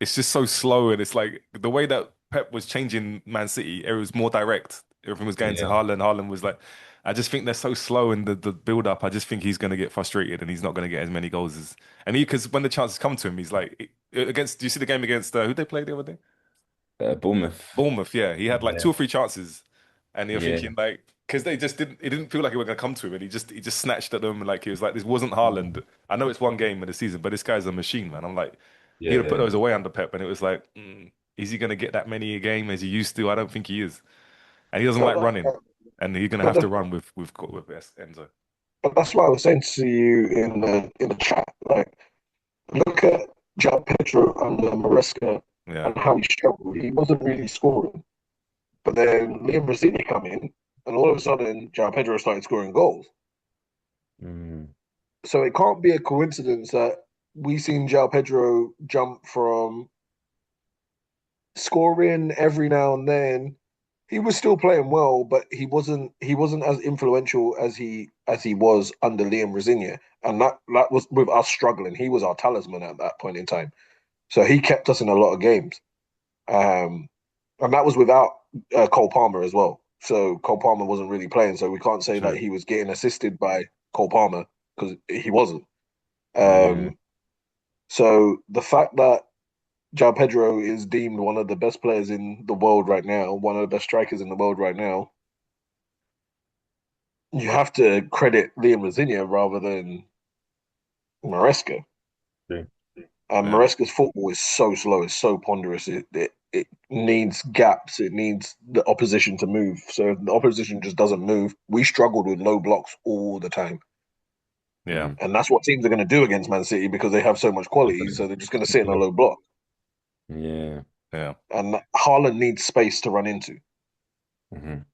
it's just so slow, and it's like the way that Pep was changing Man City, it was more direct. Everything was going to Yeah. Haaland. Haaland was like, I just think they're so slow in the build up. I just think he's gonna get frustrated and he's not gonna get as many goals as because when the chances come to him, he's like against. Do you see the game against who they played the other day? Bournemouth. Bournemouth, yeah. He had like Yeah. 2 or 3 chances, and you're Yeah. thinking like, because they just didn't, it didn't feel like it were gonna come to him, and he just snatched at them, like he was like, this wasn't Haaland. I know it's one game of the season, but this guy's a machine, man. I'm like, he'd have put Yeah. those away under Pep, and it was like, is he gonna get that many a game as he used to? I don't think he is, and he doesn't like But, running, and he's gonna but, have to the, run with Enzo. but that's what I was saying to you in the chat. Like, look at João Pedro under Maresca Yeah, and how he struggled. He wasn't really scoring. But then Liam Rosini come in, and all of a sudden, João Pedro started scoring goals. Mm. So it can't be a coincidence that we seen João Pedro jump from scoring every now and then. He was still playing well, but he wasn't as influential as he was under Liam Rosinier, and that was with us struggling. He was our talisman at that point in time, so he kept us in a lot of games, and that was without Cole Palmer as well. So Cole Palmer wasn't really playing, so we can't say that true. he was getting assisted by Cole Palmer because he wasn't. Yeah. So the fact that João Pedro is deemed one of the best players in the world right now, one of the best strikers in the world right now, you have to credit Liam Rosinier rather than Maresca. Yeah. And Yeah, Maresca's football is so slow, it's so ponderous. It needs gaps. It needs the opposition to move. So if the opposition just doesn't move, we struggled with low blocks all the time. yeah, And that's what teams are going to do against Man City because they have so much quality. So they're just going to sit in a low block. Yeah. yeah. And Haaland needs space to run into. Mhm.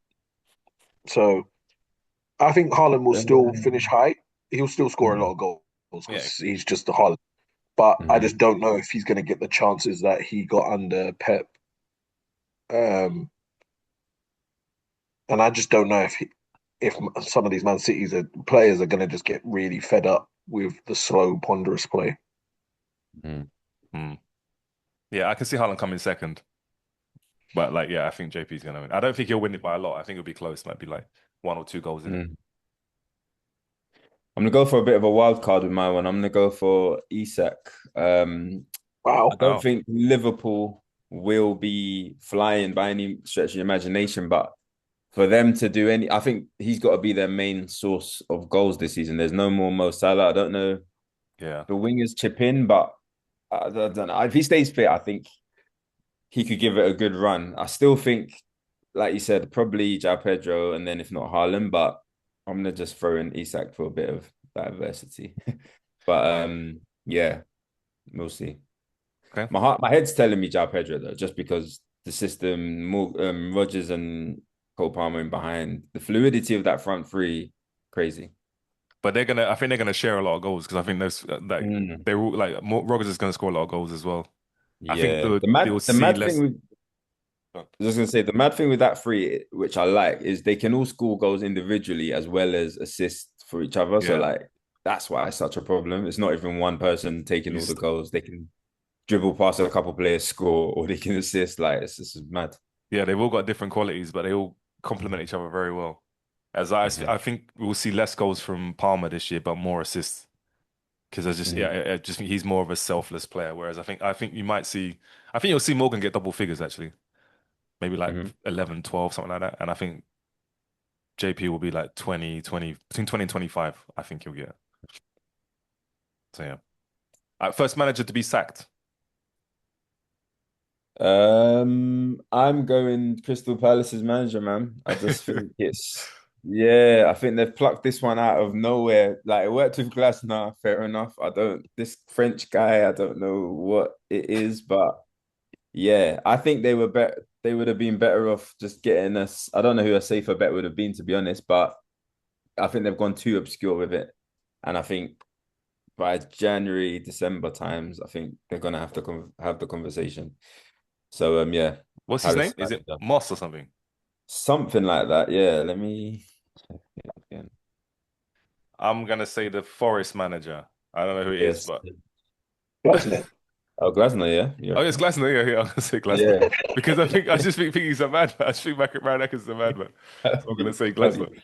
So I think Haaland will still Um, finish high. He'll still score a lot of goals Yeah. because he's just the Haaland. But I Mhm. just don't know if he's going to get the chances that he got under Pep. And I just don't know if some of these Man City's players are going to just get really fed up with the slow, ponderous play. Mhm. Mm. Yeah, I can see Haaland coming second. But like, yeah, I think JP's gonna win. I don't think he'll win it by a lot. I think it'll be close. Might be like 1 or 2 goals in it. Mm. I'm gonna go for a bit of a wild card with my one. I'm gonna go for Isak. Wow. I don't Oh, think Liverpool will be flying by any stretch of the imagination, but for them to do any, I think he's got to be their main source of goals this season. There's no more Mo Salah. I don't know yeah. the wingers chip in, but I don't know. If he stays fit, I think he could give it a good run. I still think, like you said, probably João Pedro, and then if not Haaland, but I'm gonna just throw in Isak for a bit of diversity. But yeah, we'll see. Okay. My head's telling me João Pedro though, just because the system, more Rodgers and Cole Palmer in behind, the fluidity of that front three, crazy. But I think they're gonna share a lot of goals because I think there's like Mm. they're all like Rogers is gonna score a lot of goals as well. I think Yeah, they'll the see mad thing less. with I was just gonna say the mad thing with that three, which I like, is they can all score goals individually as well as assist for each other. So Yeah, like that's why it's such a problem. It's not even one person taking you all the st goals. They can dribble past a couple players, score, or they can assist. Like it's just mad. yeah, they've all got different qualities, but they all complement each other very well. As Mhm. I think we'll see less goals from Palmer this year, but more assists. because I just Mhm. I just think he's more of a selfless player. Whereas I think you'll see Morgan get double figures actually, maybe like Mhm. 11, 12, something like that. And I think JP will be like 20, between 20 and 25. I think he'll get. So yeah, first manager to be sacked. I'm going Crystal Palace's manager, man. I just think yeah, I think they've plucked this one out of nowhere. Like it worked with Glasner, fair enough. This French guy, I don't know what it is, but yeah, I think they were better. They would have been better off just getting us. I don't know who a safer bet would have been, to be honest, but I think they've gone too obscure with it. And I think by January, December times, I think they're gonna have to have the conversation. So yeah, What's his name? Paris Is it manager. Moss or something? Something like that. Yeah, let me check it again. I'm gonna say the Forest manager. I don't know who it is, Yes. but Glasner. Oh, Glasner, yeah. oh, You're it's Glasner. Yeah, yeah. I'm gonna say Glasner yeah. because I just think he's a madman. I just think Mac is a madman. So I'm gonna say That'd Glasner. be,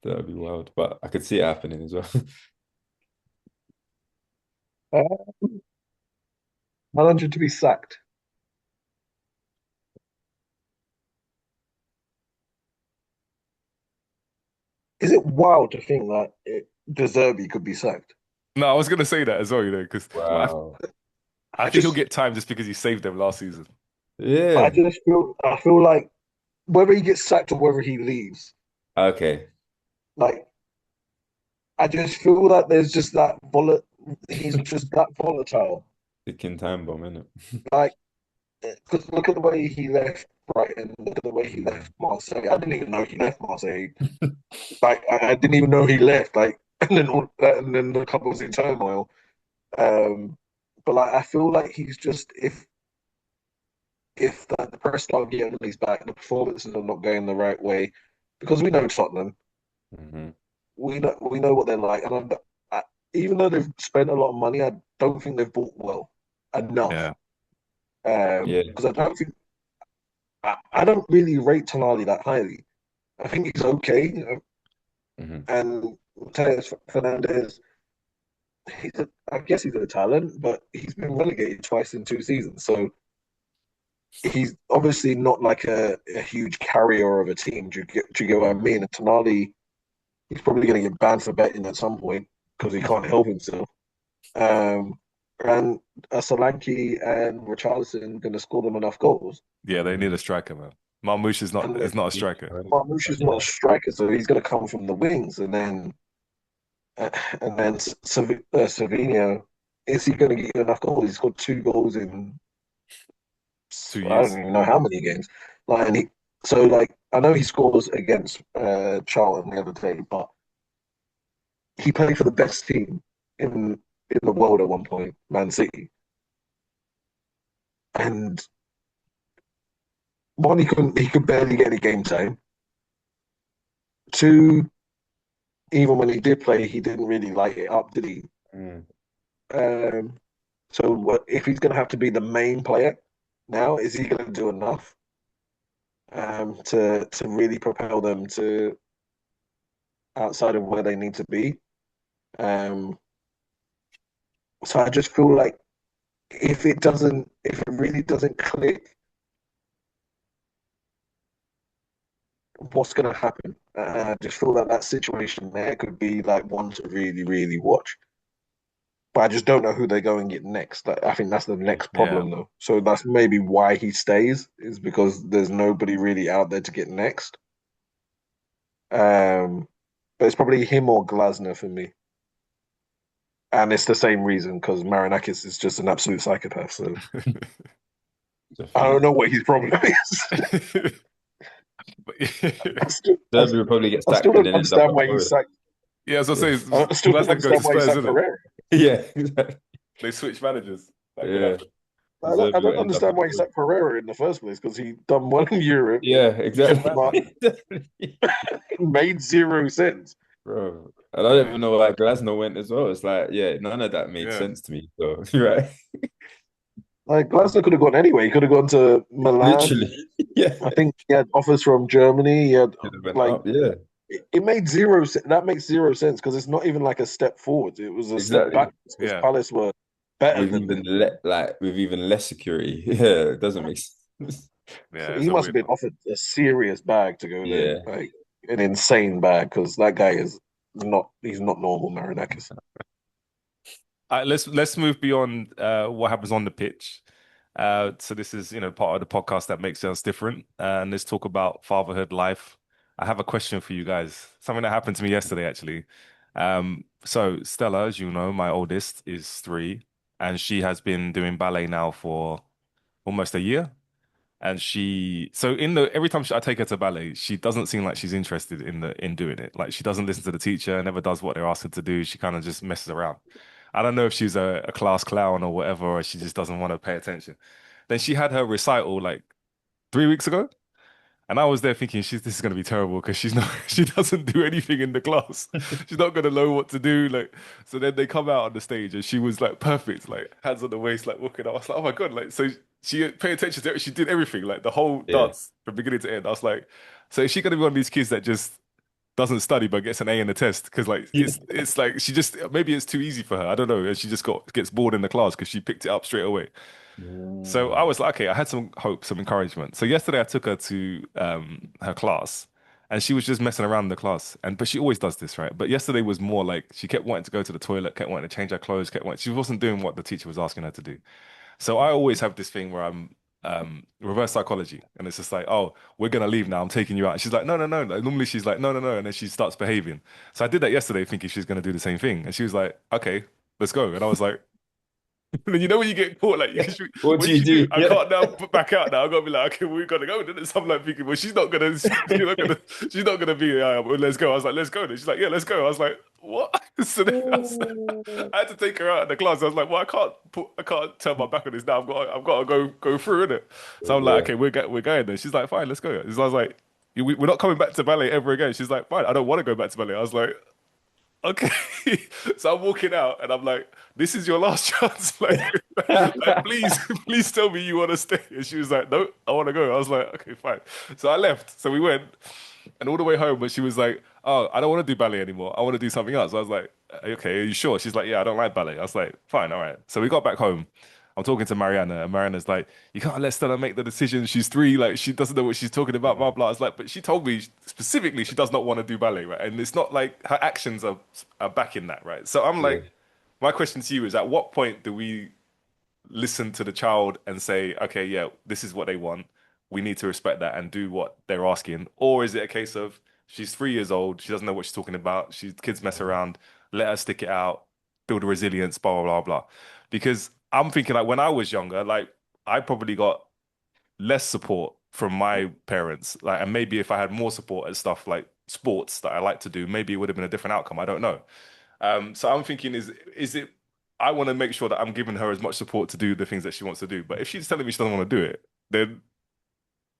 that'd be wild. But I could see it happening as well. Uh, Manager to be sacked. Is it wild to think that De Zerbi could be sacked? No, I was gonna say that as well, because Wow. I I think he'll just, get time just because he saved them last season. I Yeah. just feel, I feel like whether he gets sacked or whether he leaves, Okay. like I just feel that there's just that he's just that volatile. Ticking time bomb, innit? Like, because look at the way he left Brighton, look at the way he left Marseille. I didn't even know he left Marseille. Like, I didn't even know he left. Like, and then the couple was in turmoil. But like, I feel like he's just if the press start getting on his back, the performances are not going the right way, because we know Tottenham, Hmm. we know what they're like, and even though they've spent a lot of money, I don't think they've bought well enough. Yeah, Yeah. Because I don't really rate Tonali that highly. I think he's okay, Hmm. and Mateus Fernandez, I guess he's a talent, but he's been relegated twice in 2 seasons, so he's obviously not like a huge carrier of a team. Do you get what I mean? And Tonali, he's probably going to get banned for betting at some point because he can't help himself. Um, and Solanke and Richarlison going to score them enough goals. yeah, they need a striker, man. Marmoush And is not a striker. Marmoush is not a striker, so he's going to come from the wings. And then Savinho, is he going to get enough goals? He's scored 2 goals in Two I don't years. even know how many games. Like, like I know he scores against Charlton the other day, but he played for the best team in the world at one point, Man City, and one he could barely get any game time. Two, even when he did play, he didn't really light it up, did he? Mm. Um, so if he's going to have to be the main player now, is he going to do enough to really propel them to outside of where they need to be? Um, so I just feel like if it really doesn't click, what's going to happen? I just feel that that situation there could be like one to really, really watch. But I just don't know who they go and get next. Like, I think that's the next Yeah, problem, though. So that's maybe why he stays, is because there's nobody really out there to get next. Um, but it's probably him or Glasner for me. And it's the same reason because Marinakis is just an absolute psychopath. So I don't Definitely. know what his problem is. but I still, I, Derby will probably get I still sacked and don't then end up understand at why he Forest. sacked. yeah, as I say, I still don't Glasgow go to understand why he Spurs, sacked isn't it? Pereira. Yeah, exactly. They switch managers. That could Yeah. happen. I Derby will don't end up understand at why he Forest. sacked Pereira in the first place because he done well in Europe, Yeah, He's a came up, exactly. Definitely. made 0 sense. Bro. And I don't even know why Glasner went as well. It's like, yeah, none of that made Yeah. sense to me. So, right. Like Glasgow could have gone anyway. He could have gone to Milan. Literally. Yeah. I think he had offers from Germany. He had Could have went like up. Yeah. It made zero. That makes zero sense because it's not even like a step forward. It was a step Exactly. back because Yeah. Palace were better With than even them. with even less security. Yeah, it doesn't make sense. Yeah, it's He a must have weird been one. offered a serious bag to go there, Yeah. like an insane bag, because that guy is not. He's not normal, Marinakis. Let's move beyond what happens on the pitch. So this is, part of the podcast that makes us different. And let's talk about fatherhood life. I have a question for you guys. Something that happened to me yesterday, actually. So Stella, as you know, my oldest is 3, and she has been doing ballet now for almost a year. And so every time I take her to ballet, she doesn't seem like she's interested in doing it. Like she doesn't listen to the teacher, never does what they're asking to do. She kind of just messes around. I don't know if she's a class clown or whatever, or she just doesn't want to pay attention. Then she had her recital like 3 weeks ago. And I was there thinking, this is gonna be terrible because she's not, she doesn't do anything in the class. She's not gonna know what to do. Like, so then they come out on the stage and she was like perfect, like hands on the waist, like walking out. I was like, oh my God, like, so she paid attention to it. She did everything, like the whole Yeah. dance from beginning to end. I was like, so is she gonna be one of these kids that just doesn't study but gets an A in the test? Because like it's like she just maybe it's too easy for her. I don't know. And she just gets bored in the class because she picked it up straight away. So I Mm. was like, okay, I had some hope, some encouragement. So yesterday I took her to her class and she was just messing around in the class. But she always does this, right? But yesterday was more like she kept wanting to go to the toilet, kept wanting to change her clothes, she wasn't doing what the teacher was asking her to do. So I always have this thing where I'm reverse psychology, and it's just like, oh, we're gonna leave now. I'm taking you out. And she's like, no, no, no. Like, normally she's like, no, no, no, and then she starts behaving. So I did that yesterday, thinking she's gonna do the same thing, and she was like, okay, let's go. And I was like, and then when you get caught, like, What what do did you you do? do? I Yeah. can't now put back out now. I gotta be like, okay, we gotta go. And then I'm like thinking, well, she's not gonna be, well, let's go. I was like, let's go. And she's like, yeah, let's go. I was like, what? So then I had to take her out of the class. I was like, well, I can't turn my back on this now. I've got to go through it. So I'm like, Yeah. okay, we're going there. She's like, fine, let's go. So I was like, we're not coming back to ballet ever again. She's like, fine, I don't want to go back to ballet. I was like, okay. So I'm walking out and I'm like, this is your last chance. Like, please, please tell me you want to stay. And she was like, no, I want to go. I was like, okay, fine. So I left. So we went and all the way home, but she was like, oh, I don't want to do ballet anymore. I want to do something else. I was like, okay, are you sure? She's like, yeah, I don't like ballet. I was like, fine, all right. So we got back home. I'm talking to Mariana, and Mariana's like, you can't let Stella make the decision. She's 3, like she doesn't know what she's talking about, blah blah. I was like, but she told me specifically she does not want to do ballet, right? And it's not like her actions are backing that, right? So I'm Yeah. like, my question to you is, at what point do we listen to the child and say, okay, yeah, this is what they want. We need to respect that and do what they're asking. Or is it a case of she's 3 years old, she doesn't know what she's talking about, kids mess around, let her stick it out, build a resilience, blah, blah, blah, blah. Because I'm thinking like when I was younger, like I probably got less support from my parents. Like, and maybe if I had more support at stuff like sports that I like to do, maybe it would have been a different outcome. I don't know. So I'm thinking, is it? I want to make sure that I'm giving her as much support to do the things that she wants to do. But if she's telling me she doesn't want to do it, then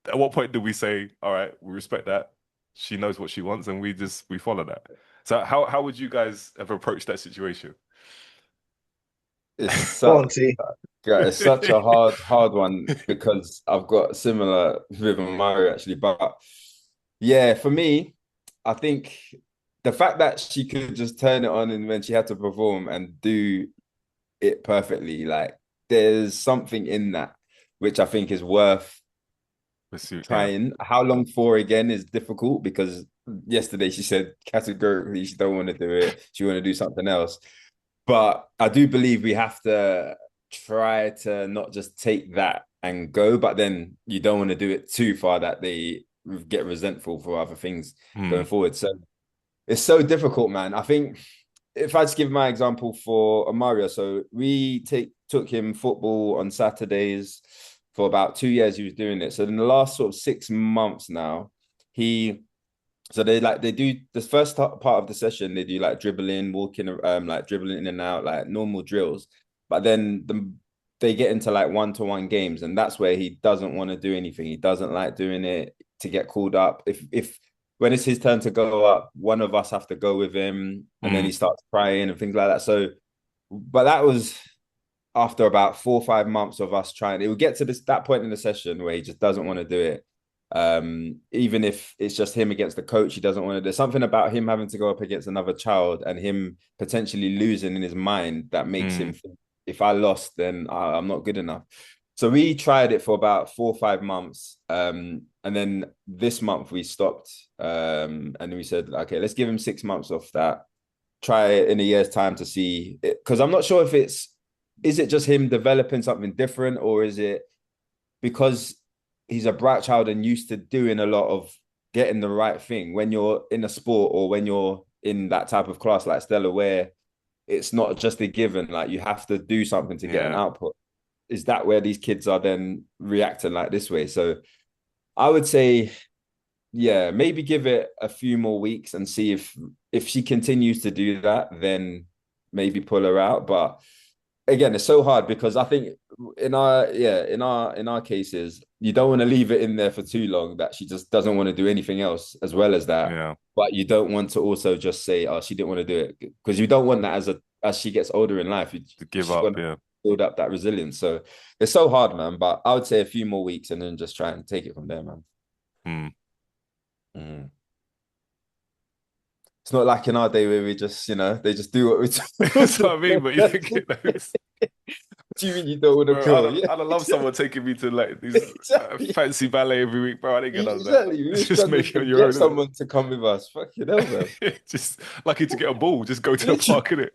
at what point do we say, all right, we respect that. She knows what she wants, and we follow that. So how would you guys have approached that situation? It's Go such on, T. yeah, it's such a hard one because I've got similar with Mario actually. But yeah, for me, I think the fact that she could just turn it on and when she had to perform and do it perfectly, like there's something in that which I think is worth Pursuit, yeah. trying. How long for again is difficult because yesterday she said categorically she don't want to do it. She want to do something else. But I do believe we have to try to not just take that and go, but then you don't want to do it too far that they get resentful for other things Hmm. going forward. So it's so difficult, man. I think if I just give my example for Mario, so we took him football on Saturdays for about 2 years. He was doing it. So in the last sort of 6 months now, he they do this first part of the session. They do like dribbling, walking, like dribbling in and out, like normal drills. But then they get into like one-to-one games, and that's where he doesn't want to do anything. He doesn't like doing it to get called up. If when it's his turn to go up, one of us have to go with him, and then Hmm. he starts crying and things like that. So, but that was after about 4 or 5 months of us trying. It would get to that point in the session where he just doesn't want to do it. Even if it's just him against the coach, he doesn't want to. There's something about him having to go up against another child and him potentially losing in his mind that makes him think, if I lost, then I'm not good enough. So we tried it for about 4 or 5 months. And then this month we stopped. And we said, okay, let's give him 6 months off that. Try it in a year's time to see it. Because I'm not sure if is it just him developing something different, or is it because he's a bright child and used to doing a lot of getting the right thing when you're in a sport or when you're in that type of class like Stella, where it's not just a given, like you have to do something to get an output. Is that where these kids are then reacting like this way? So I would say, yeah, maybe give it a few more weeks and see if she continues to do that, then maybe pull her out. But again, it's so hard because I think in our cases, you don't want to leave it in there for too long that she just doesn't want to do anything else as well as that. Yeah. But you don't want to also just say, oh, she didn't want to do it, because you don't want that as she gets older in life, to give up. Build up that resilience. So it's so hard, man. But I would say a few more weeks and then just try and take it from there, man. It's not like in our day where we just, they just do what we do. That's what I mean, but you don't get those. What do you mean you don't want to go? I'd love someone taking me to like these fancy ballet every week, bro. I didn't get on exactly. that. Just make it on your own. Someone to come with us. Fucking hell, man. Just lucky to get a ball. Just go to the park, innit?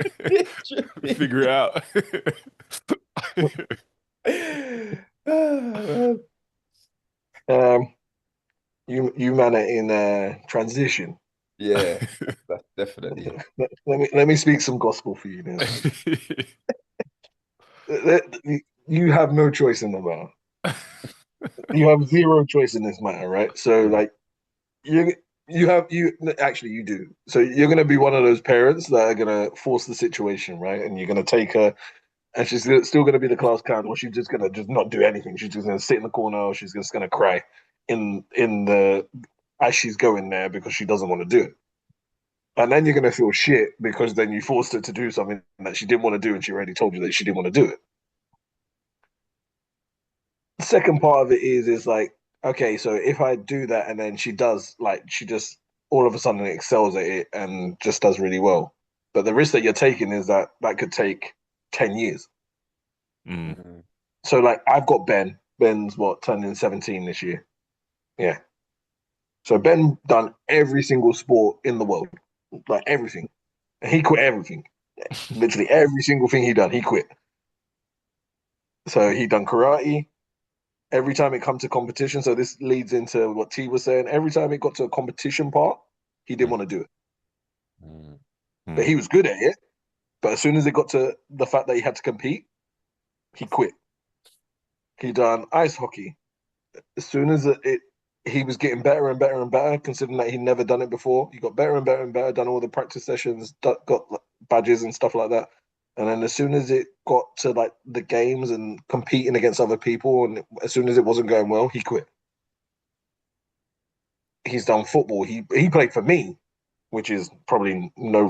Figure it out. You man are in transition. Yeah, definitely. Let me speak some gospel for you now. You have no choice in the matter. You have zero choice in this matter, right? So like you actually you do. So you're gonna be one of those parents that are gonna force the situation, right? And you're gonna take her, and she's still gonna be the class clown, or she's just gonna not do anything. She's just gonna sit in the corner, or she's just gonna cry in the as she's going there because she doesn't want to do it. And then you're gonna feel shit because then you forced her to do something that she didn't want to do, and she already told you that she didn't want to do it. The second part of it is like, okay, so if I do that and then she does, like, she just all of a sudden excels at it and just does really well. But the risk that you're taking is that could take 10 years. So like I've got Ben. Ben's turning 17 this year. Yeah. So Ben done every single sport in the world, like everything. And he quit everything. Literally every single thing he done, he quit. So he done karate. Every time it comes to competition, so this leads into what T was saying. Every time it got to a competition part, he didn't want to do it. But he was good at it. But as soon as it got to the fact that he had to compete, he quit. He done ice hockey. As soon as he was getting better and better and better, considering that he'd never done it before. He got better and better and better, done all the practice sessions, got badges and stuff like that. And then as soon as it got to like the games and competing against other people, and as soon as it wasn't going well, he quit. He's done football. He played for me, which is probably no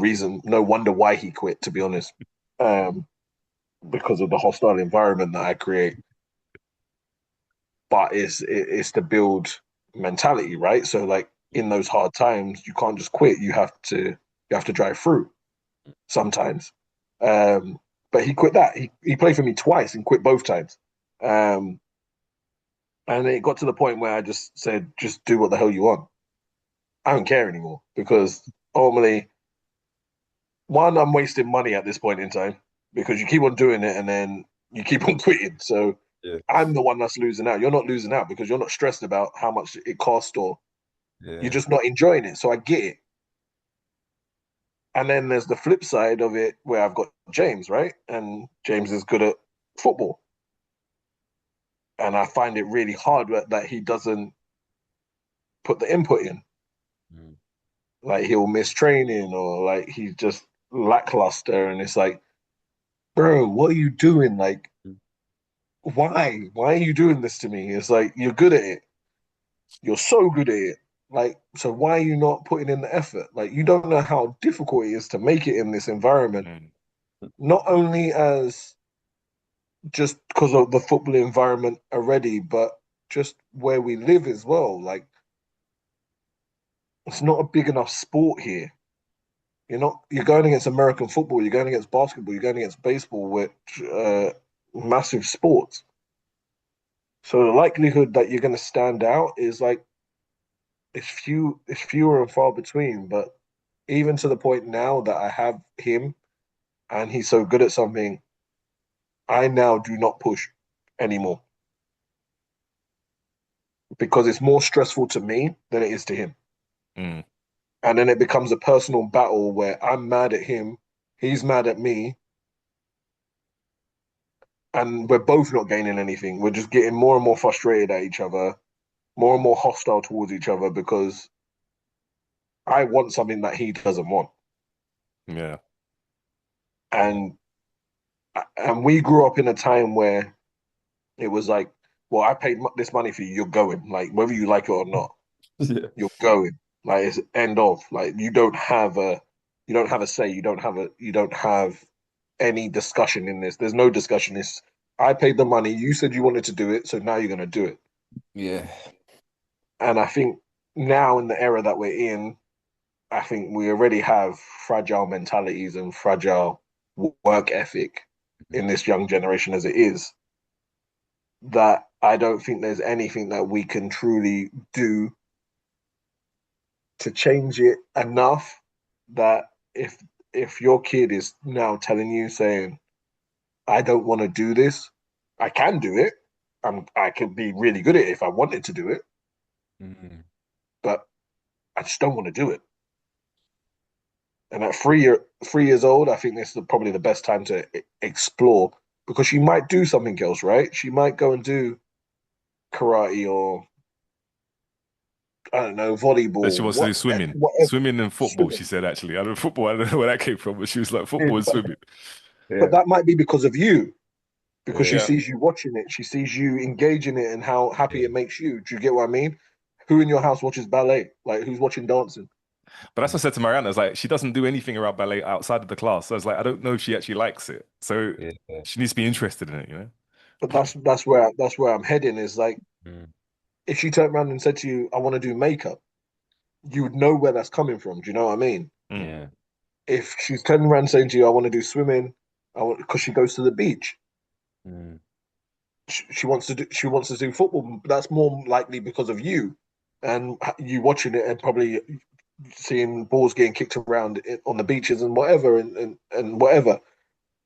wonder why he quit, to be honest, because of the hostile environment that I create. But it's to build mentality, right? So like in those hard times, you can't just quit. You have to drive through sometimes. But he quit that. He played for me twice and quit both times. And it got to the point where I just said, just do what the hell you want. I don't care anymore because ultimately, one, I'm wasting money at this point in time because you keep on doing it and then you keep on quitting. So I'm the one that's losing out. You're not losing out because you're not stressed about how much it costs or you're just not enjoying it. So I get it. And then there's the flip side of it where I've got James, right? And James is good at football. And I find it really hard that he doesn't put the input in. Like he'll miss training or like he's just lackluster. And it's like, bro, what are you doing? Like, why? Why are you doing this to me? It's like, you're good at it. You're so good at it. Like, so why are you not putting in the effort? Like, you don't know how difficult it is to make it in this environment. Not only as just because of the football environment already, but just where we live as well. Like, it's not a big enough sport here. You're going against American football, you're going against basketball, you're going against baseball, which massive sports. So the likelihood that you're going to stand out is like it's fewer and far between. But even to the point now that I have him and he's so good at something, I now do not push anymore because it's more stressful to me than it is to him. Mm. And then it becomes a personal battle where I'm mad at him, he's mad at me, and we're both not gaining anything. We're just getting more and more frustrated at each other, more and more hostile towards each other because I want something that he doesn't want. Yeah. And we grew up in a time where it was like, well, I paid this money for you, you're going. Like, whether you like it or not, Yeah. you're going. Like, it's end of. Like, you don't have a say. You don't have any discussion in this. There's no discussion. It's, I paid the money. You said you wanted to do it, so now you're going to do it. Yeah. And I think now in the era that we're in, I think we already have fragile mentalities and fragile work ethic in this young generation as it is, that I don't think there's anything that we can truly do to change it enough that if your kid is now telling you saying, I don't want to do this, I can do it. I could be really good at it if I wanted to do it, but I just don't want to do it. And at 3 years old, I think this is probably the best time to explore because she might do something else, right? She might go and do karate or I don't know, volleyball. She wants to do swimming. Whatever. Swimming and football, she said, actually. I don't know where that came from, but she was like, football and swimming. But that might be because of you, because she Yeah. sees you watching it. She sees you engaging it and how happy it makes you. Do you get what I mean? Who in your house watches ballet? Like, who's watching dancing? But that's what I said to Mariana. It's like, she doesn't do anything around ballet outside of the class. So I was like, I don't know if she actually likes it. So she needs to be interested in it, you know? But that's where I'm heading is like, if she turned around and said to you, I want to do makeup, you would know where that's coming from. Do you know what I mean? Yeah. If she's turning around saying to you, I want to do swimming, because she goes to the beach. She wants to do football. That's more likely because of you and you watching it and probably seeing balls getting kicked around on the beaches and whatever and whatever.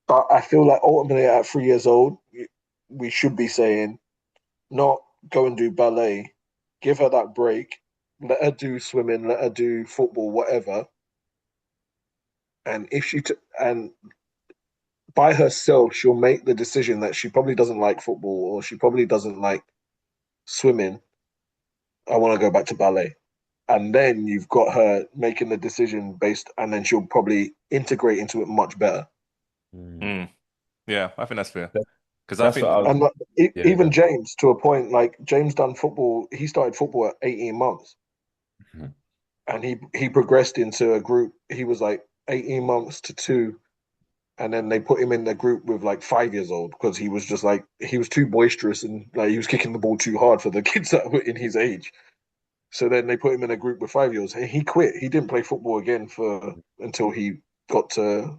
But I feel like ultimately at 3 years old, we should be saying, not go and do ballet, give her that break, let her do swimming, let her do football, whatever. And if and by herself, she'll make the decision that she probably doesn't like football or she probably doesn't like swimming. I want to go back to ballet. And then you've got her making the decision based, and then she'll probably integrate into it much better. Yeah, I think that's fair. Because That's I think, what I was. And like, Yeah, even yeah. James, to a point, like James done football. He started football at 18 months, and he progressed into a group. He was like 18 months to 2, and then they put him in the group with like 5 years old because he was just like he was too boisterous and like he was kicking the ball too hard for the kids that were in his age. So then they put him in a group with 5 years. And he quit. He didn't play football again until he got to,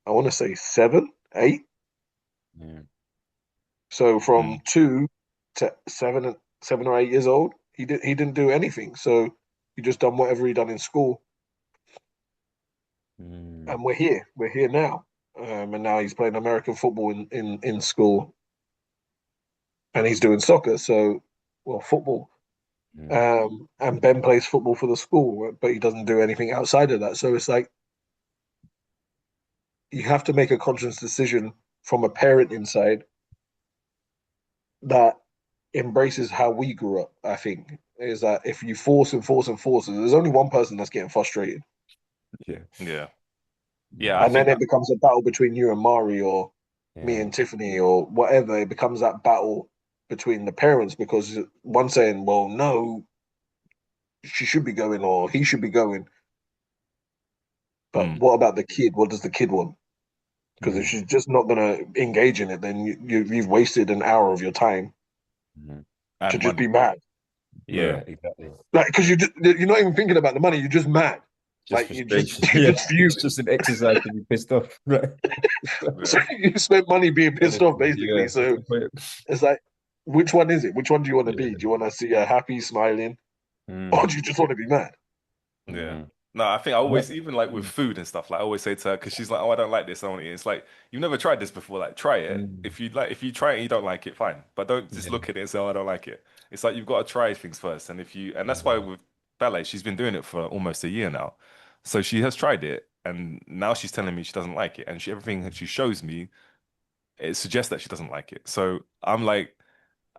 I want to say 7, 8. So from 2 to 7 or 8 years old, he didn't do anything. So he just done whatever he done in school. And we're here now. And now he's playing American football in school, and he's doing soccer. So, well, football. And Ben plays football for the school, but he doesn't do anything outside of that. So it's like you have to make a conscious decision from a parent inside that embraces how we grew up. I think is that if you force and force and force, there's only one person that's getting frustrated. yeah. And then it becomes a battle between you and Mari or me and Tiffany or whatever. It becomes that battle between the parents because one saying, well, no, she should be going or he should be going. But what about the kid? What does the kid want? Because if she's just not going to engage in it, then you've wasted an hour of your time Mhm. to And just money. be mad. Yeah, exactly. Like, because you're not even thinking about the money. You're just mad. Just Like frustration. you're Yeah, just it's fuming. just an exercise to be pissed off. Right? So Yeah. you spend money being pissed off, Honestly, basically. yeah. What's So the point? it's like, which one is it? Which one do you want to be? Yeah. Do you want to see her happy, smiling, or Mm. do you just want to be mad? Yeah. Mm. No, I think I always, No. even like with Mm. food and stuff, like I always say to her, because she's like, "Oh, I don't like this, I don't eat it." It's like you've never tried this before. Like, try it. Mm. If you try it and you don't like it, fine. But don't just Yeah. look at it and say, "Oh, I don't like it." It's like you've got to try things first. And that's why Mhm. with ballet, she's been doing it for almost a year now. So she has tried it, and now she's telling me she doesn't like it, and everything that she shows me, it suggests that she doesn't like it. So I'm like.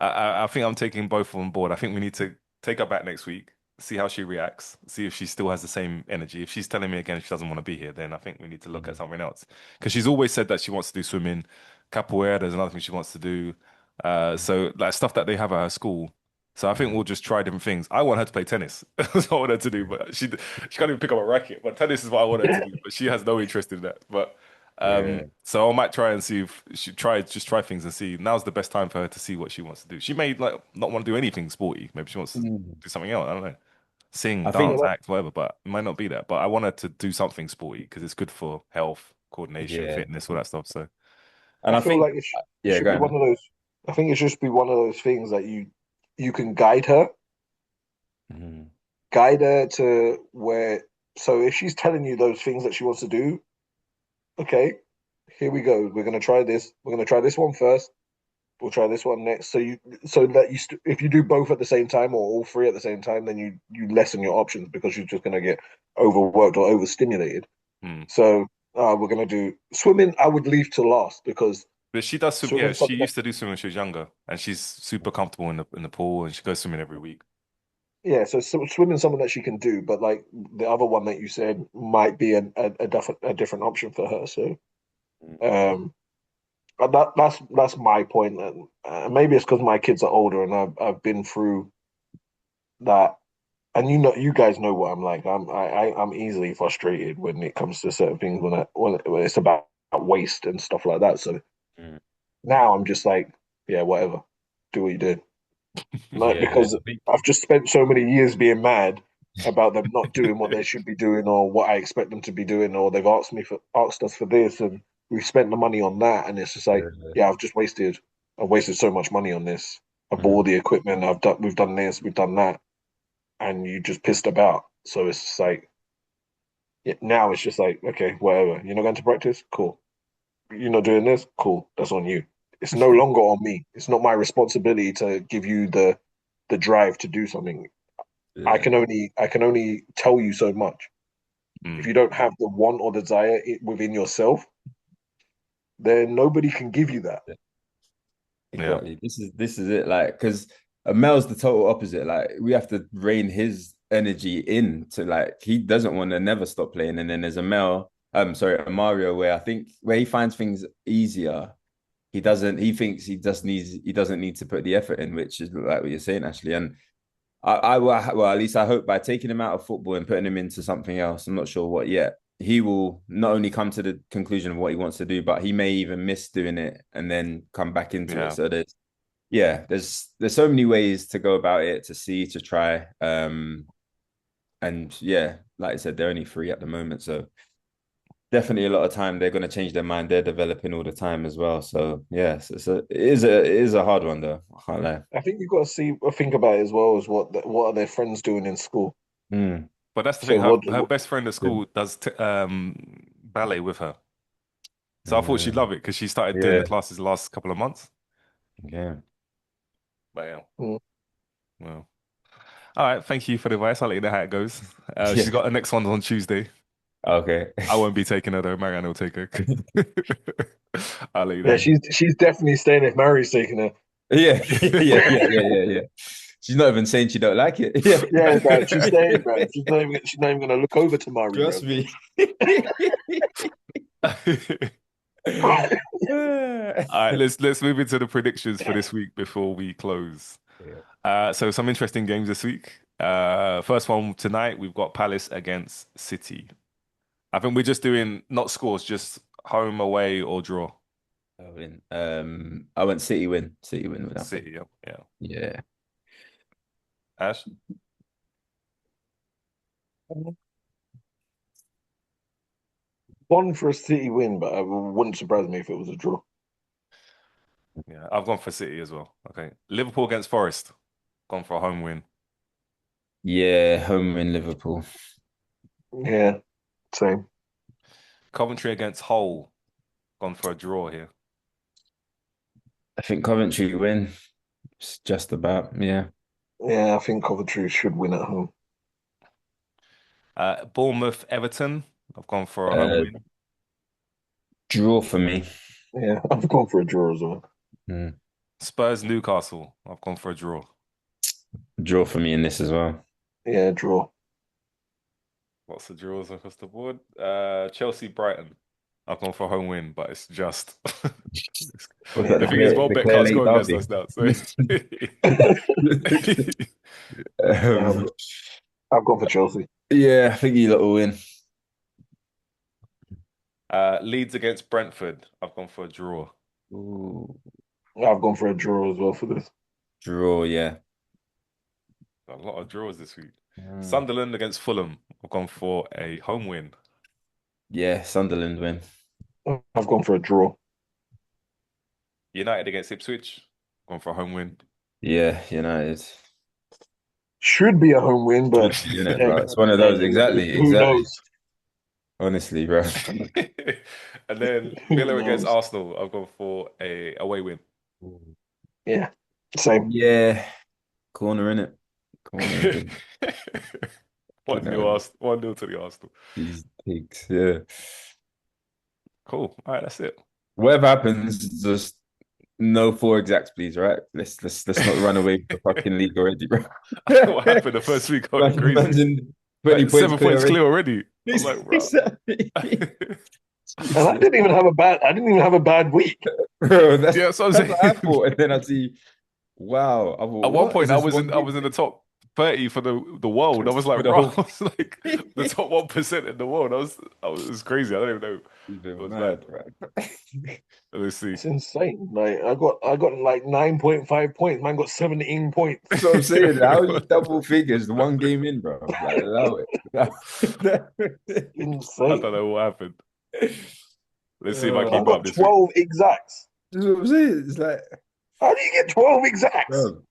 I think I'm taking both on board. I think we need to take her back next week, see how she reacts, see if she still has the same energy. If she's telling me again she doesn't want to be here, then I think we need to look at Mhm. something else. Because she's always said that she wants to do swimming, capoeira. There's another thing she wants to do. So like stuff that they have at her school. So I think Mhm. we'll just try different things. I want her to play tennis. That's what I want her to do, but she can't even pick up a racket. But tennis is what I want her to do. But she has no interest in that. But Yeah. so I might try and see if she try things and see. Now's the best time for her to see what she wants to do. She may like not want to do anything sporty. Maybe she wants to Mm. do something else. I don't know, sing, I Yeah, dance, think, like, act, whatever. But it might not be that. But I want her to do something sporty because it's good for health, coordination, yeah. fitness, all that stuff. So And I I feel think, like it yeah, should go be one on. of those. I think it should just be one of those things that you can Mhm. guide her to where. So if she's telling you those things that she wants to do, okay, here we go. We're gonna try this. We're gonna try this one first. We'll try this one next. So that if you do both at the same time or all three at the same time, then you lessen your options because you're just gonna get overworked or overstimulated. hmm. So we're gonna do swimming. I would leave to last because But she does swim. Yeah, swimming she something that used to do swimming when she was younger, and she's super comfortable in the pool, and she goes swimming every week. yeah. So swimming something that she can do, but like the other one that you said might be a different option for her. So um, that's my point. And maybe it's because my kids are older and I've been through that. And you guys know what I'm like. I'm easily frustrated when it comes to certain things when it's about waste and stuff like that. So Mm. now I'm just like, yeah, whatever, do what you did. Like Yeah. because I think, I've just spent so many years being mad about them not doing what they should be doing or what I expect them to be doing, or they've asked us for this and we've spent the money on that, and it's just like, yeah. yeah, I've wasted so much money on this. I bought all Mhm. the equipment, we've done this, we've done that, and you just pissed about. So it's just like, yeah, now it's just like, okay, whatever. You're not going to practice? Cool. You're not doing this? Cool. That's on you. It's no longer on me. It's not my responsibility to give you the drive to do something. Yeah. I can only tell you so much. If Mm, you don't have the want or desire within yourself, then nobody can give you that. yeah, Exactly. This is it. Like, because Mel's the total opposite. Like, we have to rein his energy in to like he doesn't want to never stop playing. And then there's a Mel, sorry, a Mario where I think where he finds things easier, he thinks he doesn't need to put the effort in, which is like what you're saying, actually. And well, at least I hope by taking him out of football and putting him into something else, I'm not sure what yet, he will not only come to the conclusion of what he wants to do, but he may even miss doing it and then come back into it. yeah. So there's so many ways to go about it, to see, to try. And yeah, like I said, they're only three at the moment. So definitely a lot of time they're going to change their mind. They're developing all the time as well. So yes, it is a hard one though. I can't lie. I think you've got to think about it as well as what are their friends doing in school. Mm. But that's the thing. So Her best friend at Yeah. school does ballet with her, so I thought she'd Mm. love it because she started doing the Yeah. classes the last couple of months. Yeah. But yeah, mm, well, all right. Thank you for the advice. I'll let you know how it goes. She's Yeah. got the next one on Tuesday. Okay. I won't be taking her though. Marianne will take her. I'll let you yeah, know. she's definitely staying if Mary's taking her. Yeah. Yeah. She's not even saying she don't like it. Yeah. Yeah, bro, she's staying, bro. She's not even gonna look over to Mari, bro. Trust me. All right, let's move into the predictions for this week before we close. Yeah. So some interesting games this week. First one tonight, we've got Palace against City. I think we're just doing not scores, just home, away, or draw. I win. I went City win. City win with that one. City, yeah. Yeah. Yeah. Ash? Gone for a City win, but it wouldn't surprise me if it was a draw. Yeah, I've gone for City as well. Okay. Liverpool against Forest. Gone for a home win. Yeah, home win Liverpool. Yeah, same. Coventry against Hull. Gone for a draw here. I think Coventry win. It's just about, yeah. Yeah, I think Coventry should win at home. Bournemouth Everton. I've gone for a home Uh, win. draw for me. Yeah, I've gone for a draw as well. Mm. Spurs Newcastle. I've gone for a draw. Draw for me in this as well. Yeah, draw. Lots of draws across the board. Chelsea Brighton. I've gone for a home win, but it's just. Was that The thing is, the Welbeck Clear can't Lake score against derby? us now. Yeah, Um, I've gone for Chelsea. yeah, I think you lot will win. Leeds against Brentford. I've gone for a draw. Ooh. I've gone for a draw as well for this. Draw, yeah. A lot of draws this week. Mm. Sunderland against Fulham. I've gone for a home win. Yeah, Sunderland win. I've gone for a draw. United against Ipswich. Gone for a home win. Yeah, United. Should be a home win, but Unit, bro. It's one of those. Exactly, who exactly. knows? Honestly, bro. And then Who Villa against knows? Arsenal. I've gone for a away win. Yeah, same. Yeah, corner in it. Corner. 1-0 Arsenal. 1-0 to the Arsenal. These pigs. Yeah. Cool. All right, that's it. Whatever happens, just no four exacts, please. Right? Let's not run away with the fucking league already, bro. What happened the first week? I was crazy. Imagine 20 Like, points 7 points clear already. I was already. like, bro. Exactly. And I didn't even have a bad week. Bro, that's, Yeah, so I'm that's saying. what I thought. And then I see, wow. I thought, At one what? point, Is I this was one in the top 30 for the world. I was for like, the bro, whole? I was like the top 1% in the world. It was crazy. I don't even know. Even It was mad, mad. bro. Let's see. It's insane. Like I got like 9.5 points. Man got 17 points. That's what I'm saying. How are you double figures one game in, bro? Like, allow it. I Insane. don't know what happened. Let's see if I I keep got up this week. 12 exacts. That's what I'm saying. It's like, How do you get 12 exacts? bro,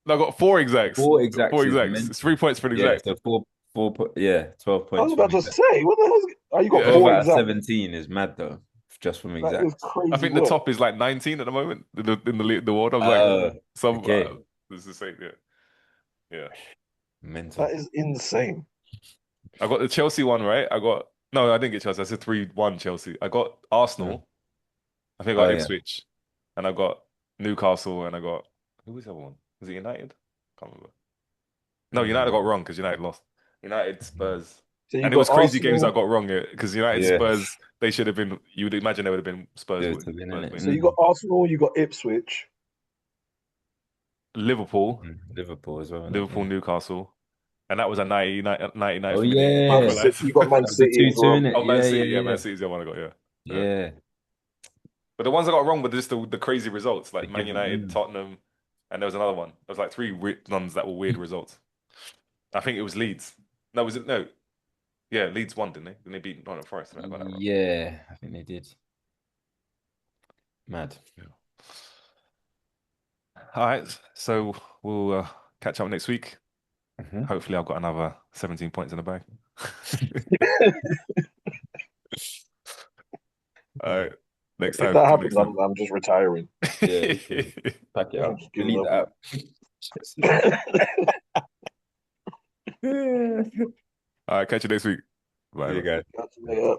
No, I got 4 exacts. four exacts. 4 is exacts. meant- It's 3 points for an Yeah, exact. so 12 I was points. about from to exact. say, what the hell? Oh, you got Yeah. 12 four out of exacts. 17 is mad though, just from That exact. is crazy. I think the work. top is like 19 at the moment in the world. I was like, Okay. this is the same. Yeah. Mental. That is insane. I got the Chelsea one right. No, I didn't get Chelsea. I said 3-1 Chelsea. I got Arsenal. I think I got yeah. Ipswich, and I got Newcastle, and I got who was the other one? Was it United? Can't remember. No, United got wrong because United lost. United, Spurs, So you and it was got crazy games I Arsenal. got wrong because United, Yeah. Spurs, they should have been. You would imagine they would have been Spurs. Yeah, win. to win, Spurs innit? win. So you got Arsenal, you got Ipswich. Liverpool, Liverpool as well. innit? Liverpool, Newcastle, and that was a 99th Oh, minute yeah. equaliser. You got Man That was a City as 2-2, well. innit? Oh, Man Yeah, City, yeah, Man yeah. City's the one I got. Yeah. Yeah. But the ones I got wrong were just the crazy results, like The Man given- United, Tottenham, and there was another one. There was like 3 ones that were weird results. I think it was Leeds. No, was it? No. Yeah, Leeds won, didn't they? Didn't they beat Nottingham Forest? I got that wrong. Yeah, I think they did. Mad. All right, so we'll catch up next week. Mhm. Hopefully, I've got another 17 points in the bag. All right, next If time. that till happens, next time. I'm just retiring. Yeah, pack it I'm up. just giving Delete up. that app. All right, catch you next week. Bye. See you bye. guys. Catch you later.